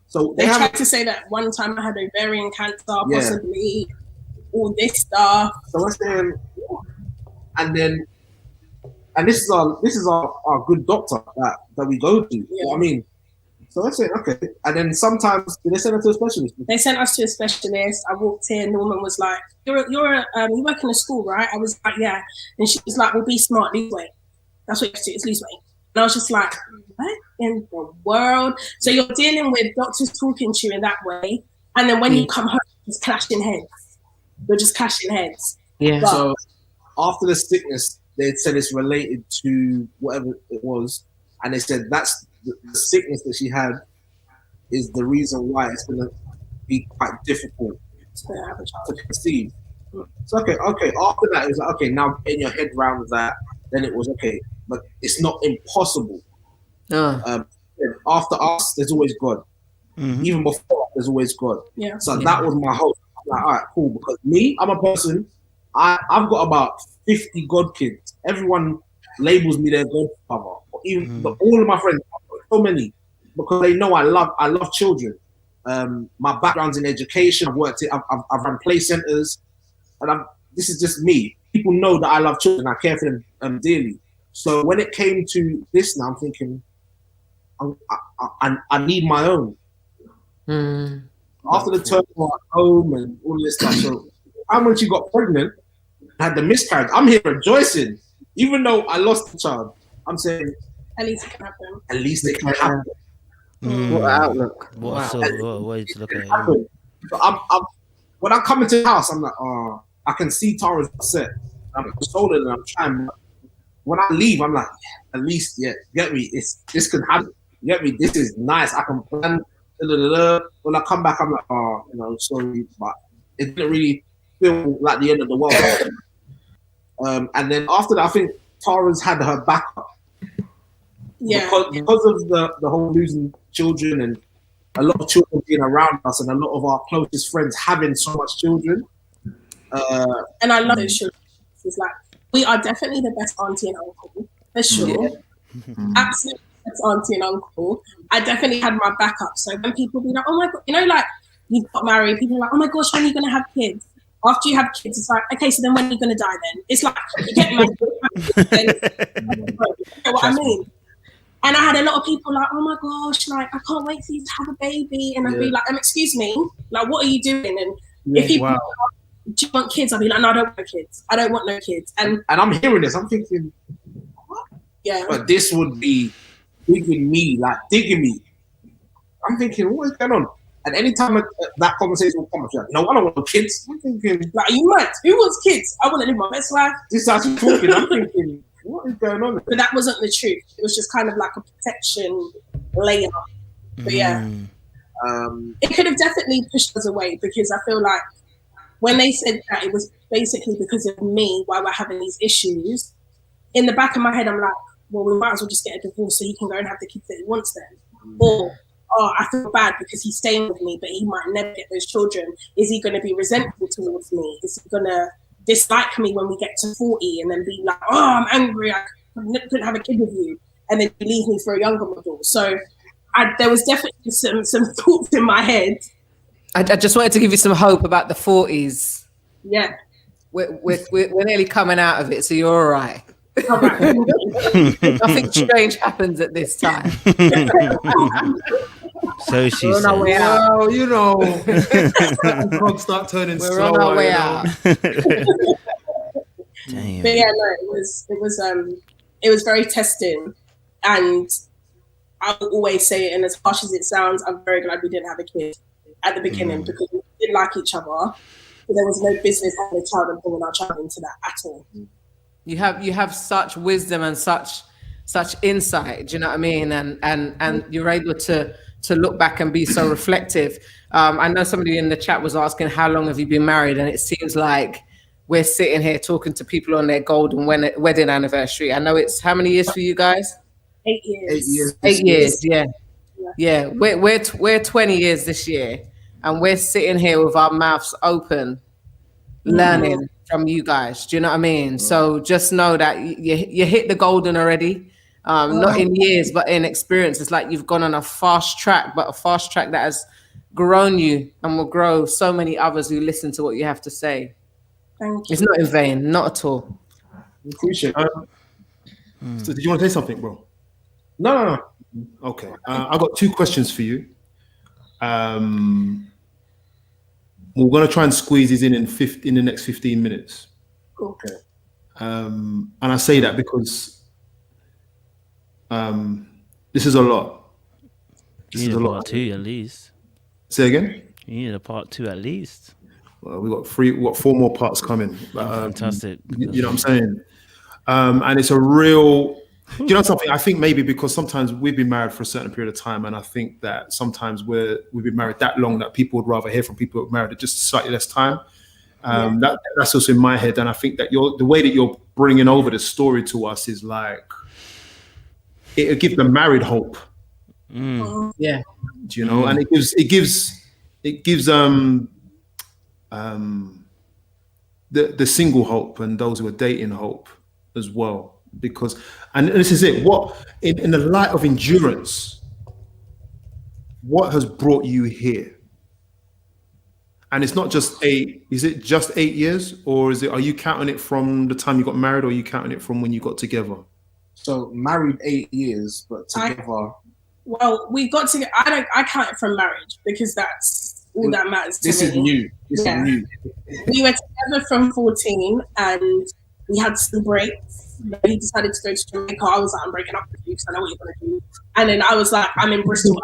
So They tried to say that one time I had ovarian cancer, possibly all this stuff. So I'm saying, and then, and this is our good doctor that we go to. You know what I mean? So I said, okay. And then sometimes they send us to a specialist. They sent us to a specialist. I walked in. The woman was like, you work in a school, right? I was like, yeah. And she was like, well, be smart, lose weight. That's what you have to do, is lose weight. And I was just like, what in the world? So you're dealing with doctors talking to you in that way. And then when you come home, it's clashing heads. You're just clashing heads. Yeah. But, so after the sickness, they said it's related to whatever it was. And they said that's the sickness that she had is the reason why it's going to be quite difficult to conceive. So okay. After that, it was like, okay, now getting your head around that, then it was okay, but it's not impossible. After us, there's always God. Mm-hmm. Even before, there's always God. Yeah. So that was my hope. I'm like, all right, cool. Because me, I'm a person. I've got about 50 God kids. Everyone labels me their godfather. Even all of my friends, I've got so many, because they know I love children. My background's in education. I've worked. I've run play centers, and this is just me. People know that I love children. I care for them dearly. So when it came to this, now I'm thinking, I need my own. After the turmoil at home and all this stuff. So, when she got pregnant, had the miscarriage, I'm here rejoicing. Even though I lost the child, I'm saying, at least it can happen. At least it can happen. What outlook? What way to look at it? So when I come into the house, I'm like, oh, I can see Tara's upset. I'm consoling and I'm trying. But when I leave, I'm like, at least, get me. This can happen. Get me. This is nice. I can plan. When I come back, I'm like, oh, sorry, but it didn't really feel like the end of the world. And then after that, I think Tara's had her backup. Yeah. Because of the whole losing children and a lot of children being around us and a lot of our closest friends having so much children. And I love those children. It's like, we are definitely the best auntie and uncle, for sure. Yeah. Absolutely best auntie and uncle. I definitely had my backup. So when people be like, oh my God, like you got married, people are like, oh my gosh, when are you going to have kids? After you have kids, it's like, okay, so then when are you going to die then? It's like, you get married. You know what I mean? And I had a lot of people like, oh my gosh, like, I can't wait for you to have a baby. And I'd be like, excuse me, like, what are you doing? And if people are, do you want kids? I'd be like, no, I don't want kids. I don't want no kids. And I'm hearing this, I'm thinking, what? Yeah. But this would be digging me. I'm thinking, what is going on? And anytime that conversation will come up, like, no, I don't want no kids. I'm thinking, like, you might. Who wants kids? I want to live my best life. This starts talking. I'm thinking, what is going on? But that wasn't the truth. It was just kind of like a protection layer. But yeah, it could have definitely pushed us away, because I feel like when they said that it was basically because of me why we're having these issues, in the back of my head, I'm like, well, we might as well just get a divorce so he can go and have the kids that he wants then. Or, I feel bad because he's staying with me, but he might never get those children. Is he going to be resentful towards me? Is he going to dislike me when we get to 40 and then be like, oh, I'm angry, I couldn't have a kid with you, and then you leave me for a younger model? So there was definitely some thoughts in my head. I just wanted to give you some hope about the 40s. Yeah. We're nearly coming out of it, so you're all right. Nothing strange happens at this time. So she We're on our way out. Well, you know, can't start turning We're slower, on our way out. Damn. But yeah, no, it was very testing, and I will always say it. And as harsh as it sounds, I'm very glad we didn't have a kid at the beginning, because we didn't like each other. But there was no business having a child and bringing our child into that at all. You have such wisdom and such insight. Do you know what I mean? And you're able to look back and be so reflective. I know somebody in the chat was asking, how long have you been married? And it seems like we're sitting here talking to people on their golden wedding anniversary. I know it's how many years for you guys? 8 years. 8 years. Yeah. We're 20 years this year, and we're sitting here with our mouths open, learning from you guys. Do you know what I mean? So just know that you hit the golden already. not in years, but in experience. It's like you've gone on a fast track, but a fast track that has grown you and will grow so many others who listen to what you have to say. Thank you. It's not in vain, not at all. Appreciate it. So did you want to say something, bro? No. Okay. I've got 2 questions for you. We're going to try and squeeze these in the next 15 minutes. Okay. And I say that because this is a lot. You need a part 2 at least. Say again? You need a part 2 at least. Well, we got 4 more parts coming. Fantastic. You know what I'm saying? And it's a real, you know something, I think maybe because sometimes we've been married for a certain period of time, and I think that sometimes we've been married that long that people would rather hear from people who are married at just slightly less time. That's also in my head, and I think that the way that you're bringing over the story to us is like, it'll give the married hope. Yeah. Do you know? And it gives the single hope and those who are dating hope as well, because, and this is it, what in the light of endurance, what has brought you here? And it's not just 8, is it just 8 years, or are you counting it from the time you got married, or are you counting it from when you got together? So married 8 years, but together. Well, we got together. I count it from marriage because that's all that matters to me. This is new. This is new. We were together from 14 and we had some breaks. He decided to go to Jamaica. I was like, I'm breaking up with you because I know what you're going to do. And then I was like, I'm in Bristol.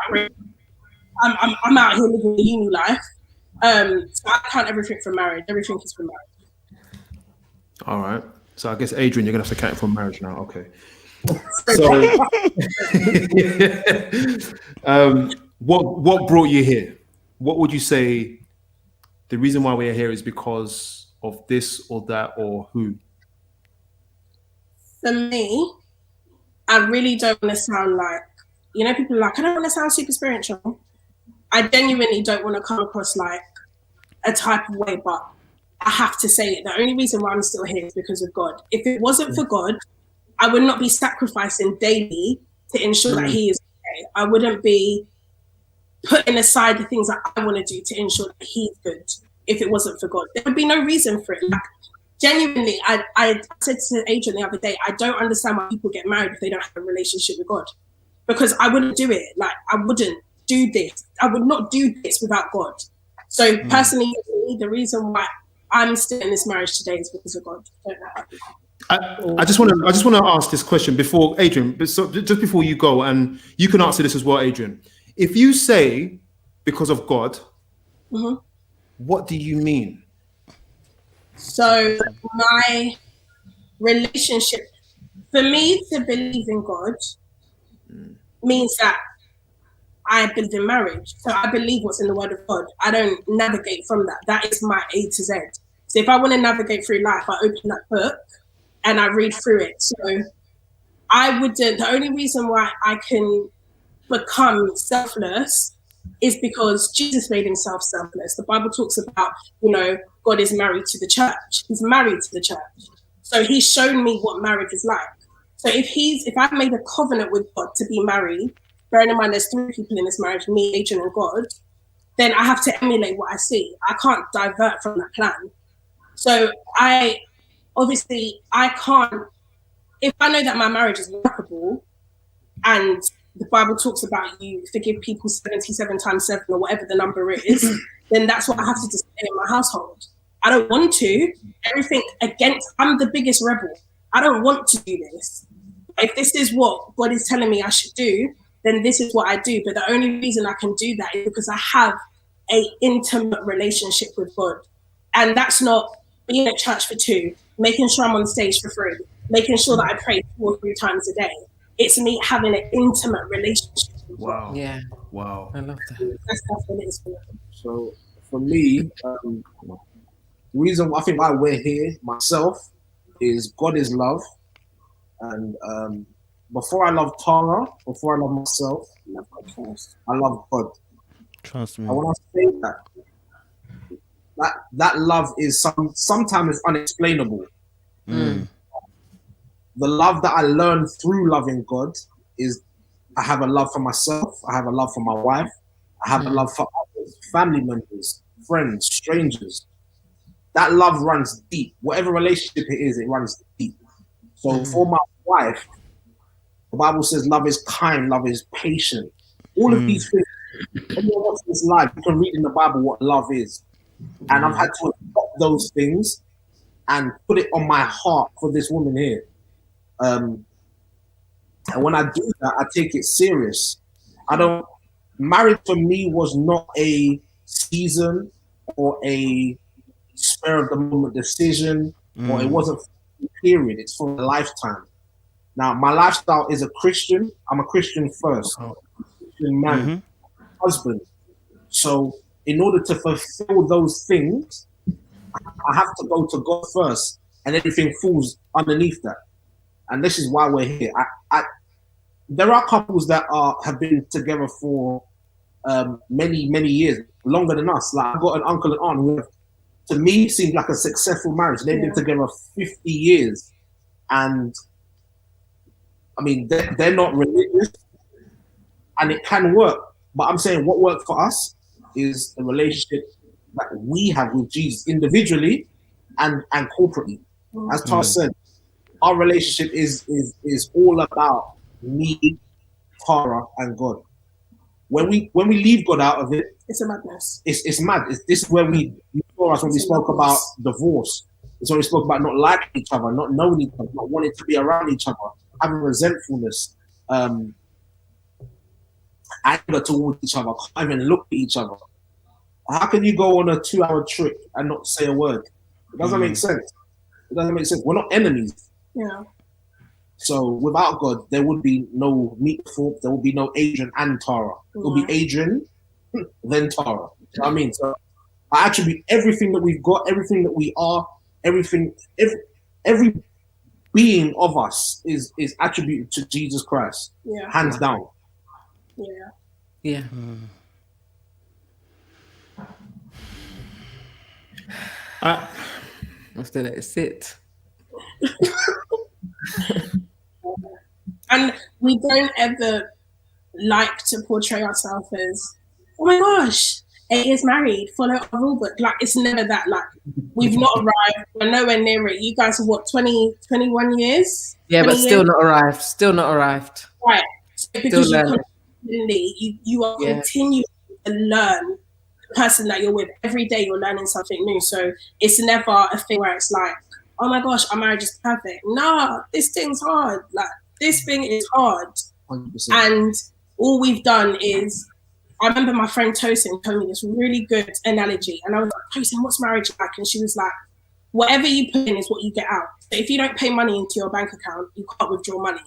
I'm out here living the uni life. So I count everything from marriage. Everything is from marriage. All right. So I guess, Adrian, you're going to have to count it from marriage now. Okay. So what brought you here? What would you say the reason why we're here is because of this or that or who? For me, I really don't want to sound like, people are like, I don't want to sound super spiritual. I genuinely don't want to come across like a type of way, but I have to say it. The only reason why I'm still here is because of God. If it wasn't for God, I would not be sacrificing daily to ensure that He is okay. I wouldn't be putting aside the things that I want to do to ensure that He's good. If it wasn't for God, there would be no reason for it. Like, genuinely, I said to Adrian the other day, I don't understand why people get married if they don't have a relationship with God, because I wouldn't do it. Like, I wouldn't do this. I would not do this without God. So personally, the reason why I'm still in this marriage today is because of God. I just want to ask this question before Adrian, just before you go, and you can answer this as well, Adrian. If you say because of God, what do you mean? So my relationship, for me to believe in God means that I believe in marriage. So I believe what's in the Word of God. I don't navigate from that. That is my A to Z. So if I want to navigate through life, I open that book and I read through it. So I wouldn't, the only reason why I can become selfless is because Jesus made himself selfless. The Bible talks about, God is married to the church. He's married to the church. So he's shown me what marriage is like. So if I've made a covenant with God to be married, bearing in mind there's 3 people in this marriage, me, Adrian, and God, then I have to emulate what I see. I can't divert from that plan. So I can't, if I know that my marriage is workable and the Bible talks about you forgive people 77 times 7 or whatever the number is, then that's what I have to display in my household. I don't want to. I'm the biggest rebel. I don't want to do this. If this is what God is telling me I should do, then this is what I do. But the only reason I can do that is because I have an intimate relationship with God. And that's not being at church for 2, making sure I'm on stage for 3, making sure that I pray 2 or 3 times a day. It's me having an intimate relationship with God. Yeah. Wow. I love that. That's what it is for me. So for me, the reason I think why we're here myself is God is love. And before I love Tara, before I love myself, I love God first. I love God. Trust me. I want to say that love is sometimes it's unexplainable. the love that I learned through loving God is I have a love for myself. I have a love for my wife. I have a love for others, family members, friends, strangers. That love runs deep. Whatever relationship it is, it runs deep. So for my wife, the Bible says love is kind, love is patient. All of these things, anyone watching this live, you can read in the Bible what love is. And I've had to adopt those things and put it on my heart for this woman here. And when I do that, I take it serious. Marriage for me was not a season or a spur of the moment decision, or it wasn't for a period, it's for a lifetime. Now, my lifestyle is a Christian. I'm a Christian first. Christian man, husband. So in order to fulfill those things, I have to go to God first, and everything falls underneath that. And this is why we're here. There are couples that have been together for many years, longer than us. Like I've got an uncle and aunt who have, to me, seemed like a successful marriage. They've been together 50 years, and I mean they're not religious, and it can work. But I'm saying what worked for us is the relationship that we have with Jesus individually and corporately. As Tara said, our relationship is all about me, Tara, and God. When we leave God out of it, it's a madness. It's mad. This is where you saw us when we spoke about divorce. It's when we spoke about not liking each other, not knowing each other, not wanting to be around each other, having resentfulness, anger towards each other, can't even look at each other. How can you go on a 2-hour trip and not say a word? It doesn't make sense. It doesn't make sense. We're not enemies. Yeah. So without God, there would be no Meet Thorpes, there would be no Adrian and Tara. It would be Adrian, then Tara. You know what I mean? So I attribute everything that we've got, everything that we are, every being of us is attributed to Jesus Christ. Yeah. Hands down. Yeah. Yeah. I have to let it sit. And we don't ever like to portray ourselves as, oh my gosh, 8 years married, follow a rule book. Like, it's never that. Like, we've not arrived. We're nowhere near it. You guys are what, 20, 21 years? Yeah, but still years? not arrived. Still not arrived. Right. So because still you are continuing to learn the person that you're with. Every day you're learning something new. So it's never a thing where it's like, oh my gosh, our marriage is perfect. Nah, this thing's hard. Like, this thing is hard. 100%. And all we've done is, I remember my friend Tosin told me this really good analogy. And I was like, Tosin, what's marriage like? And she was like, whatever you put in is what you get out. So if you don't pay money into your bank account, you can't withdraw money.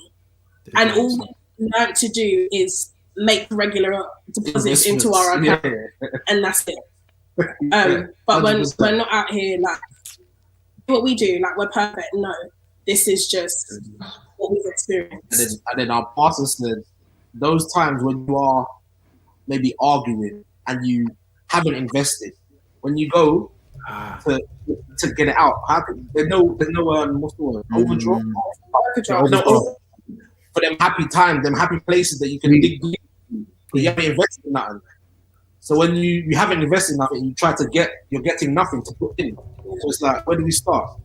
And all we learned to do is make regular deposits into our account. And that's it. But when we're not out here, like, what we do, like, we're perfect. No, this is just what we've experienced. And then our pastor said, those times when you are maybe arguing and you haven't invested, when you go to get it out, there's no what's the word? Overdraw. No, for them happy times, them happy places that you can dig deep, but you haven't invested in nothing. So when you haven't invested in nothing, you try to you're getting nothing to put in. So it's like, where do we start?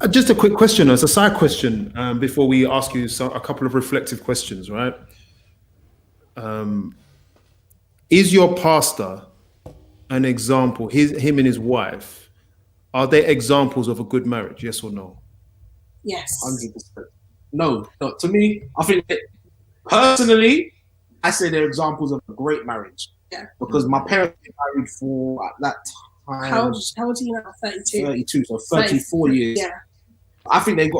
Just a quick question, as a side question, before we ask you a couple of reflective questions, right? Is your pastor an example, him and his wife, are they examples of a good marriage, yes or no? Yes. 100%. No, to me, I think personally, I say they're examples of a great marriage. Yeah. Because my parents were married for, at that time, how old are you now? 32. 32, so 34 years. Yeah. I think they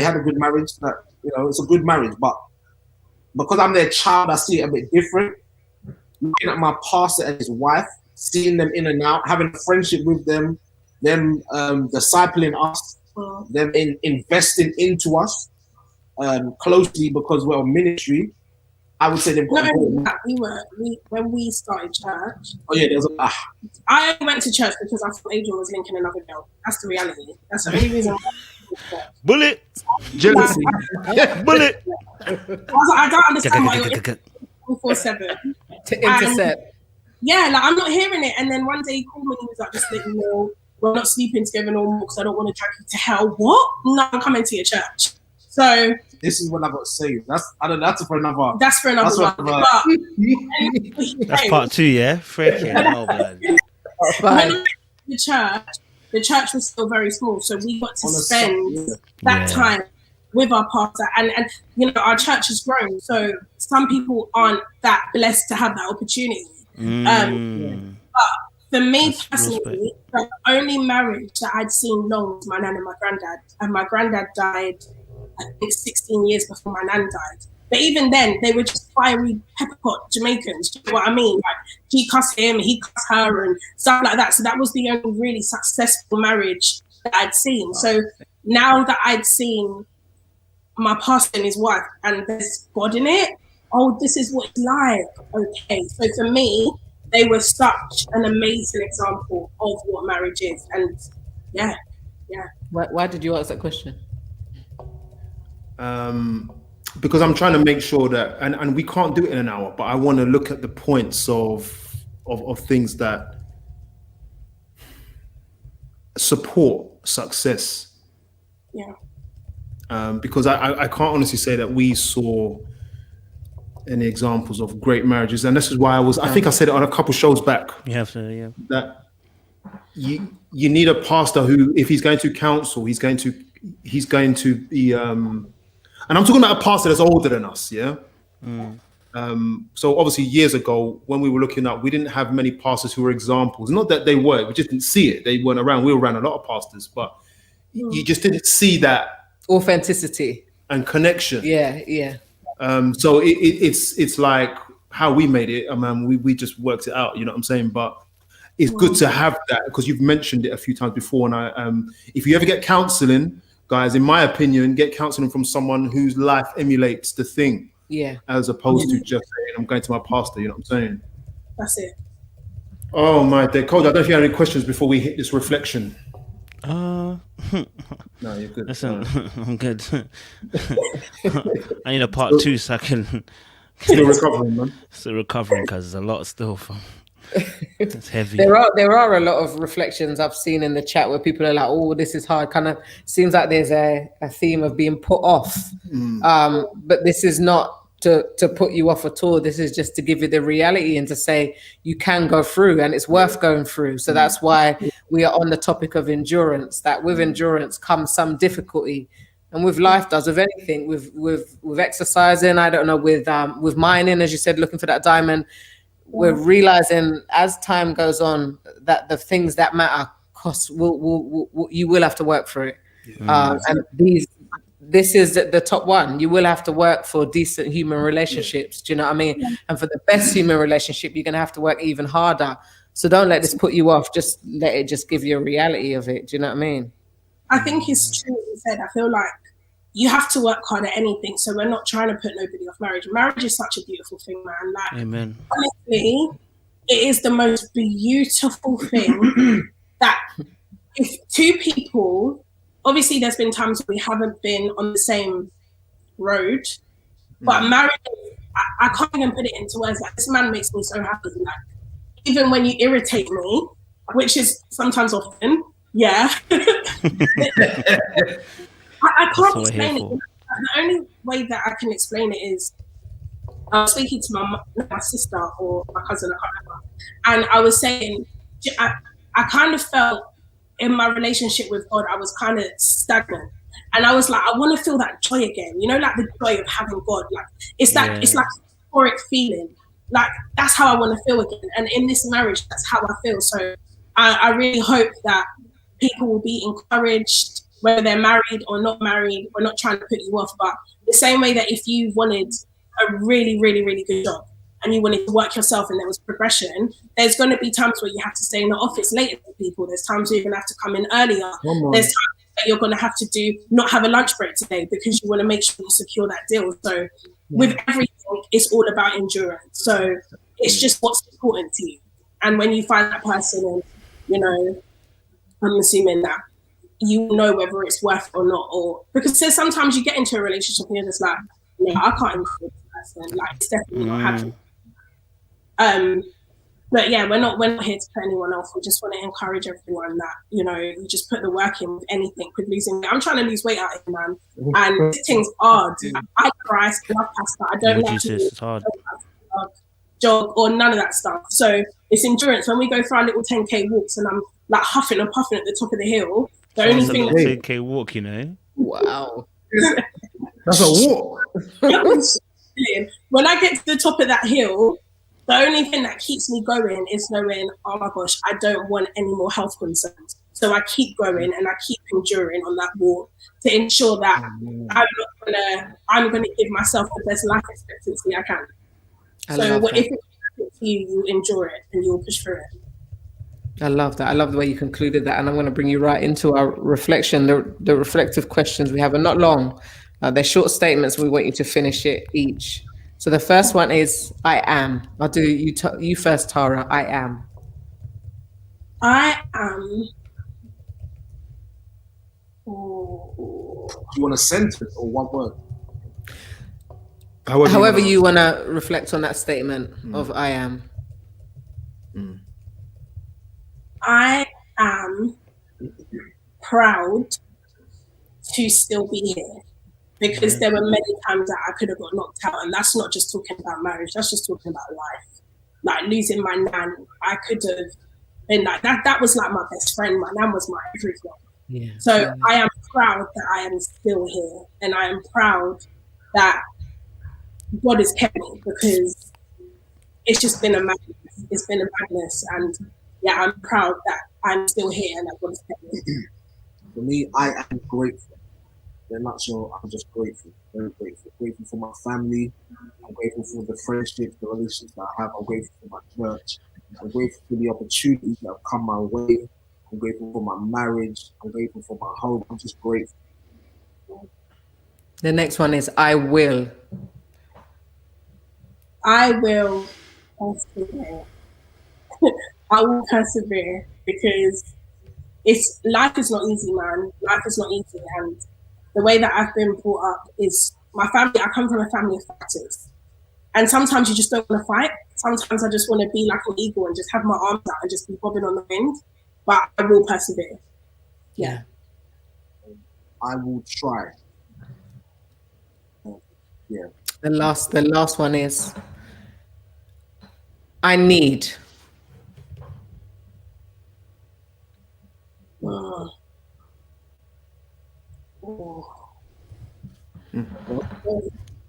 had a good marriage. That, it's a good marriage, but because I'm their child, I see it a bit different. Looking at my pastor and his wife, seeing them in and out, having a friendship with them discipling us, them investing into us closely because we're on ministry. I would say they've got. When we started church. Oh yeah, there's I went to church because I thought Adrian was linking another girl. That's the reality. That's the only reason. Bullet. Jealousy. Bullet. I was like, I don't understand why you're 24/7 to intercept. Yeah, like I'm not hearing it. And then one day he called me and he was like, just let you know, we're not sleeping together no more because I don't want to drag you to hell. What? No, I'm coming to your church. So this is when I got saved. That's for another. That's for another one. That's part 2, yeah. Freaking hell, man. When the church was still very small, so we got to spend that time with our pastor, and you know our church has grown, so some people aren't that blessed to have that opportunity. But for me personally, the only marriage that I'd seen long was my nan and my granddad died, I think 16 years before my nan died. But even then, they were just fiery pepperpot Jamaicans. Do you know what I mean? Like, she cussed him, he cussed her, and stuff like that. So that was the only really successful marriage that I'd seen. So now that I'd seen my pastor and his wife, and there's God in it, oh, this is what it's like. Okay. So for me, they were such an amazing example of what marriage is. And yeah. Why did you ask that question? Because I'm trying to make sure that, and we can't do it in an hour, but I want to look at the points of things that support success. Yeah. Because I can't honestly say that we saw any examples of great marriages, and this is why I think I said it on a couple shows back. You have to, yeah. That you need a pastor who, if he's going to counsel, he's going to be and I'm talking about a pastor that's older than us, yeah. So obviously years ago when we were looking up, we didn't have many pastors who were examples. Not that they were, we just didn't see it. They weren't around. We were around a lot of pastors, but you just didn't see that authenticity and connection. Yeah. So it's like how we made it. I mean, we just worked it out. You know what I'm saying? But it's good to have that, because you've mentioned it a few times before. And if you ever get counselling, guys, in my opinion, get counselling from someone whose life emulates the thing. Yeah. As opposed to just saying, I'm going to my pastor. You know what I'm saying? That's it. Oh my day, Coach. I don't know if you have any questions before we hit this reflection. No, you're good. Listen, I'm good. I need a part 2 so I can. Still recovering, man. Still recovering because there's a lot still. It's heavy. There are a lot of reflections I've seen in the chat where people are like, "Oh, this is hard." Kind of seems like there's a theme of being put off. But this is not to put you off at all. This is just to give you the reality and to say you can go through, and it's worth going through. So that's why we are on the topic of endurance. That with endurance comes some difficulty, and with life does, with anything, with exercising. I don't know, with mining, as you said, looking for that diamond. We're realizing as time goes on that the things that matter cost you will have to work for it. And this is the top one. You will have to work for decent human relationships. Do you know what I mean? And for the best human relationship, you're going to have to work even harder. So don't let this put you off. Just let it just give you a reality of it. Do you know what I mean? I think it's true what you said. I feel like you have to work hard at anything. So we're not trying to put nobody off marriage. Marriage is such a beautiful thing, man. Like, amen. Honestly, it is the most beautiful thing that if two people, obviously there's been times we haven't been on the same road, but marriage, I can't even put it into words. Like, this man makes me so happy. Like, even when you irritate me, which is sometimes often, yeah. I can't explain it. The only way that I can explain it is I was speaking to my sister or my cousin, I can't remember, and I was saying I kind of felt in my relationship with God I was kind of stagnant, and I was like, I want to feel that joy again. You know, like the joy of having God. Like it's like it's like a euphoric feeling. Like that's how I want to feel again. And in this marriage, that's how I feel. So I really hope that people will be encouraged, whether they're married or not married. We're not trying to put you off, but the same way that if you wanted a really, really, really good job and you wanted to work yourself and there was progression, there's going to be times where you have to stay in the office later than people. There's times where you're going to have to come in earlier. There's times that you're going to have to not have a lunch break today because you want to make sure you secure that deal. So with everything, it's all about endurance. So it's just what's important to you. And when you find that person, and, you know, I'm assuming that you know whether it's worth it or not. Or because sometimes you get into a relationship and you're just like, no, I can't even afford this person. Like, it's definitely not happening. But yeah, we're not here to put anyone off. We just want to encourage everyone that, you know, you just put the work in with anything, with losing weight. I'm trying to lose weight out here, man. And this thing's hard. Like, I cry, I love pasta. I don't like to it's hard. jog or none of that stuff. So it's endurance. When we go for our little 10K walks and I'm like huffing and puffing at the top of the hill, the only thing that's a 10K walk, you know. Wow. That's a walk. When I get to the top of that hill, the only thing that keeps me going is knowing, oh my gosh, I don't want any more health concerns. So I keep going and I keep enduring on that walk to ensure that I'm gonna give myself the best life expectancy I can. So if it's to you, you endure it and you'll push through it. I love that. I love the way you concluded that. And I'm going to bring you right into our reflection. The reflective questions we have are not long. They're short statements. We want you to finish it each. So the first one is, I am. I'll do you first, Tara. I am. I am. Do you want a sentence or one word? However you want to reflect on that statement of I am. I am proud to still be here, because there were many times that I could have got knocked out, and that's not just talking about marriage, that's just talking about life. Like losing my nan, I could have been like that was like my best friend. My nan was my everything. Yeah. So I am proud that I am still here, and I am proud that God has kept me, because it's just been a madness. It's been a madness, and yeah, I'm proud that I'm still here and that God has kept me. For me, I am grateful. In a nutshell, I'm just grateful, very grateful. Grateful for my family. I'm grateful for the friendships, the relationships that I have. I'm grateful for my church. I'm grateful for the opportunities that have come my way. I'm grateful for my marriage. I'm grateful for my home. I'm just grateful. The next one is I will. I will persevere. I will persevere, because life is not easy, man. Life is not easy, and the way that I've been brought up is my family. I come from a family of fighters, and sometimes you just don't want to fight. Sometimes I just want to be like an eagle and just have my arms out and just be bobbing on the wind. But I will persevere. Yeah. I will try. Yeah. The last one is I need.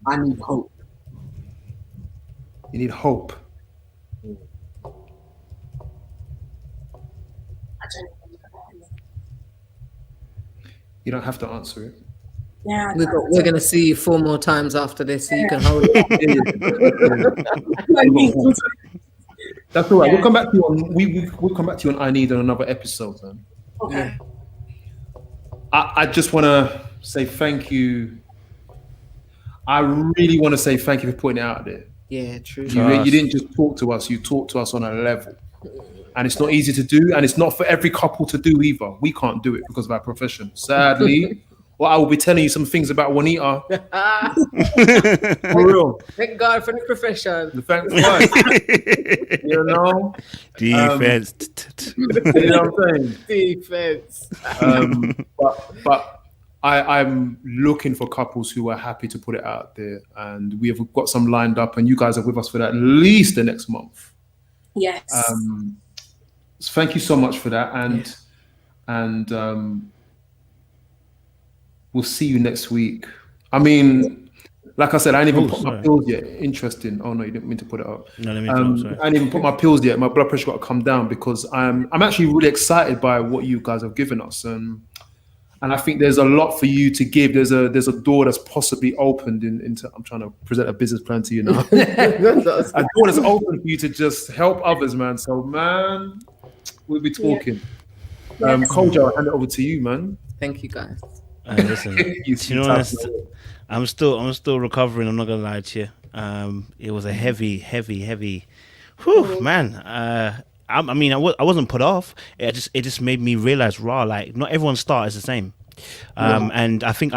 I need hope. You need hope. You don't have to answer it. Yeah, We're going to see you 4 more times after this, so you can hold it. That's all right. Yeah. We'll come back to you on we'll come back to you on I Need on another episode, man. Okay. I just want to say thank you. I really want to say thank you for putting it out there. Yeah, true. You didn't just talk to us, you talked to us on a level. And it's not easy to do, and it's not for every couple to do either. We can't do it because of our profession. Sadly, well, I will be telling you some things about Juanita. For real. Thank God for the profession. Thanks God. You know? Defense. You know what I'm saying? Defense. But I'm looking for couples who are happy to put it out there, and we have got some lined up, and you guys are with us for at least the next month. Yes. So thank you so much for that, and we'll see you next week. I mean, like I said, I didn't even put my pills yet. Interesting. Oh no, you didn't mean to put it up. No, let me I didn't even put my pills yet. My blood pressure got to come down, because I'm actually really excited by what you guys have given us, and I think there's a lot for you to give. There's a door that's possibly opened into. I'm trying to present a business plan to you now. A door that's open for you to just help others, man. So, man, we'll be talking. Yeah. Koja, I'll hand it over to you, man. Thank you, guys. Listen, you know, I'm still recovering. I'm not gonna lie to you. It was a heavy. Whew, man. I wasn't put off. It just made me realize, like not everyone's start is the same. And I think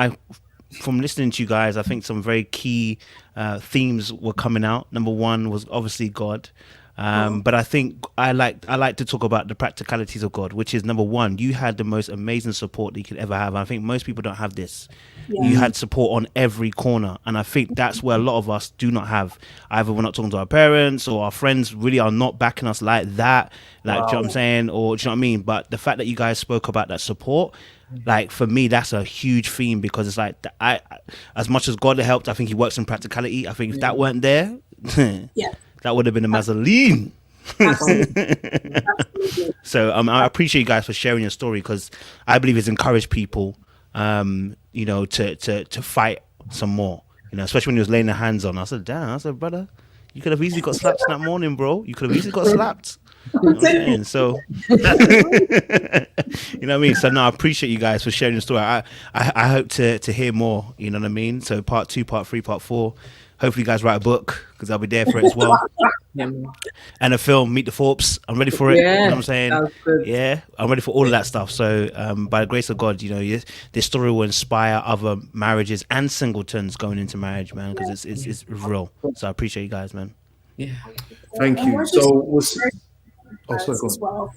from listening to you guys, I think some very key themes were coming out. Number one was obviously God. But I think I like to talk about the practicalities of God, which is number one, you had the most amazing support that you could ever have. I think most people don't have this. You had support on every corner, and I think that's where a lot of us do not have. Either we're not talking to our parents, or our friends really are not backing us like that. Like, do you know what I'm saying? Or do you know what I mean? But the fact that you guys spoke about that support, like for me, that's a huge theme, because it's like I as much as God helped, I think He works in practicality. I think if that weren't there, that would have been a Mazzoline. So I appreciate you guys for sharing your story, because I believe it's encouraged people, to fight some more. Especially when he was laying their hands on. I said, damn. I said, brother, you could have easily got slapped that morning, bro. You could have easily got slapped. You know what I'm saying? So, you know what I mean? So, no, I appreciate you guys for sharing your story. I hope to hear more. You know what I mean? So, part 2, part 3, part 4. Hopefully, you guys write a book, because I'll be there for it as well. And a film, Meet the Thorpes. I'm ready for it. You know what I'm saying? Yeah, I'm ready for all of that stuff. So, by the grace of God, this story will inspire other marriages and singletons going into marriage, man, because it's real. So, I appreciate you guys, man. Yeah. Thank you. So, as well,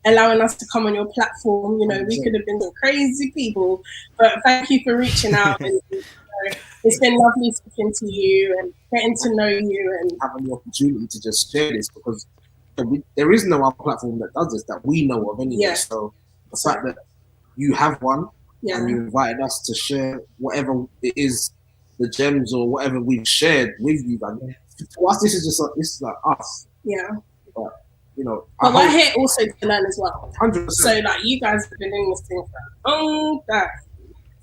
allowing us to come on your platform. We could have been some crazy people, but thank you for reaching out. And, it's been lovely speaking to you and getting to know you and having the opportunity to just share this, because there is no other platform that does this that we know of anyway. Yeah. So the fact that you have one and you invited us to share whatever it is, the gems or whatever we've shared with you, to us this is like us. Yeah. But we're here also to learn as well. 100%. So like you guys have been doing this thing for a long time.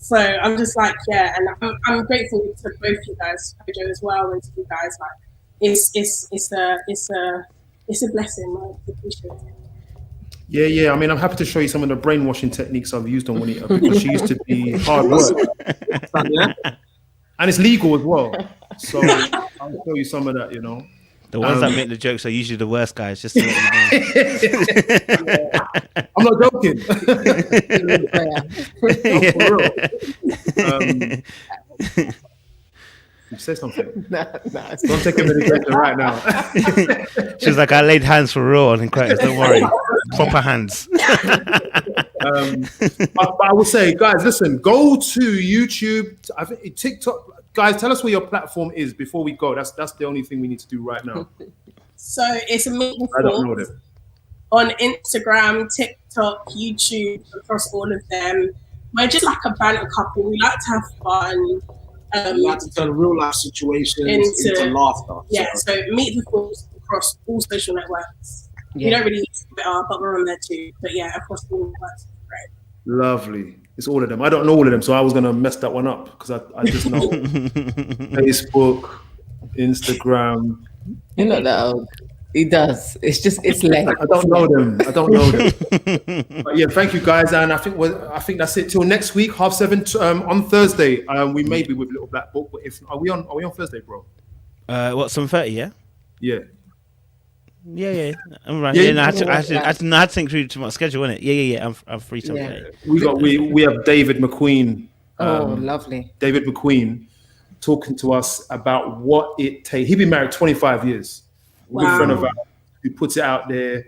So I'm just like, and I'm grateful to both you guys, Joe as well, and to you guys. Like, it's a blessing. I appreciate it. Yeah. I mean, I'm happy to show you some of the brainwashing techniques I've used on Juanita, because she used to be hard work, and it's legal as well. So I'll show you some of that. The ones that make the jokes are usually the worst guys, just to let you know. I'm not joking. You say something. Don't take a medication right now. She's like, I laid hands for real on Curtis, don't worry. Proper hands. But I will say, guys, listen, go to YouTube, I think TikTok. Guys, tell us where your platform is before we go. That's the only thing we need to do right now. So it's a Meet the Thorpes. I don't know them. On Instagram, TikTok, YouTube, across all of them. We're just like a banter couple. We like to have fun. We like to turn real life situations into laughter. Yeah, so Meet the Thorpes across all social networks. Yeah. We don't really use Twitter, but we're on there too. But yeah, across all networks. Great. Lovely. It's all of them. I don't know all of them, so I was going to mess that one up, because I just know Facebook, Instagram. You're not that old. He does. It's late. I don't know them. But yeah, thank you guys, and I think that's it till next week, 7:30 on Thursday. We may be with Little Black Book, but are we on Thursday, bro? What, 7:30? Yeah. Yeah. Yeah. I'm right. Yeah, I had to think through to my schedule, innit? Yeah. I'm free Sunday. We have David McQueen. Lovely. David McQueen talking to us about what it takes. He's been married 25 years. Wow. Good friend of ours who puts it out there.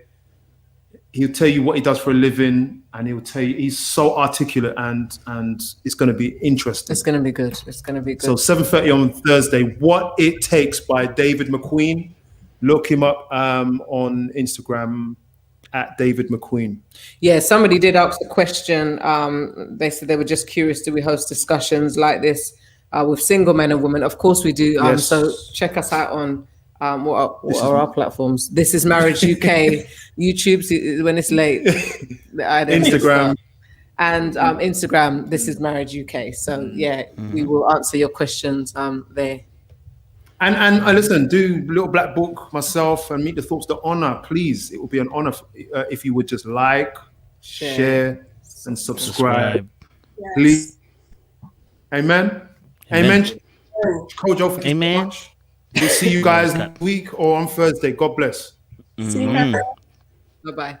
He'll tell you what he does for a living, and he'll tell you he's so articulate, and it's going to be interesting. It's going to be good. So 7:30 on Thursday. What It Takes by David McQueen. Look him up on Instagram at David McQueen. Yeah, somebody did ask the question. They said they were just curious, do we host discussions like this with single men and women? Of course we do. Yes. So check us out on what are our platforms. This is Marriage UK, YouTube when it's late. Instagram. And Instagram, This is Marriage UK. So we will answer your questions there. And listen, do Little Black Book, myself, and Meet the Thorpes. The honor, please. It would be an honor if you would just like, share, and subscribe. Yes. Please. Amen. Kojo, thank you so Amen. much. We'll see you guys next week or on Thursday. God bless. See you guys. Bye bye.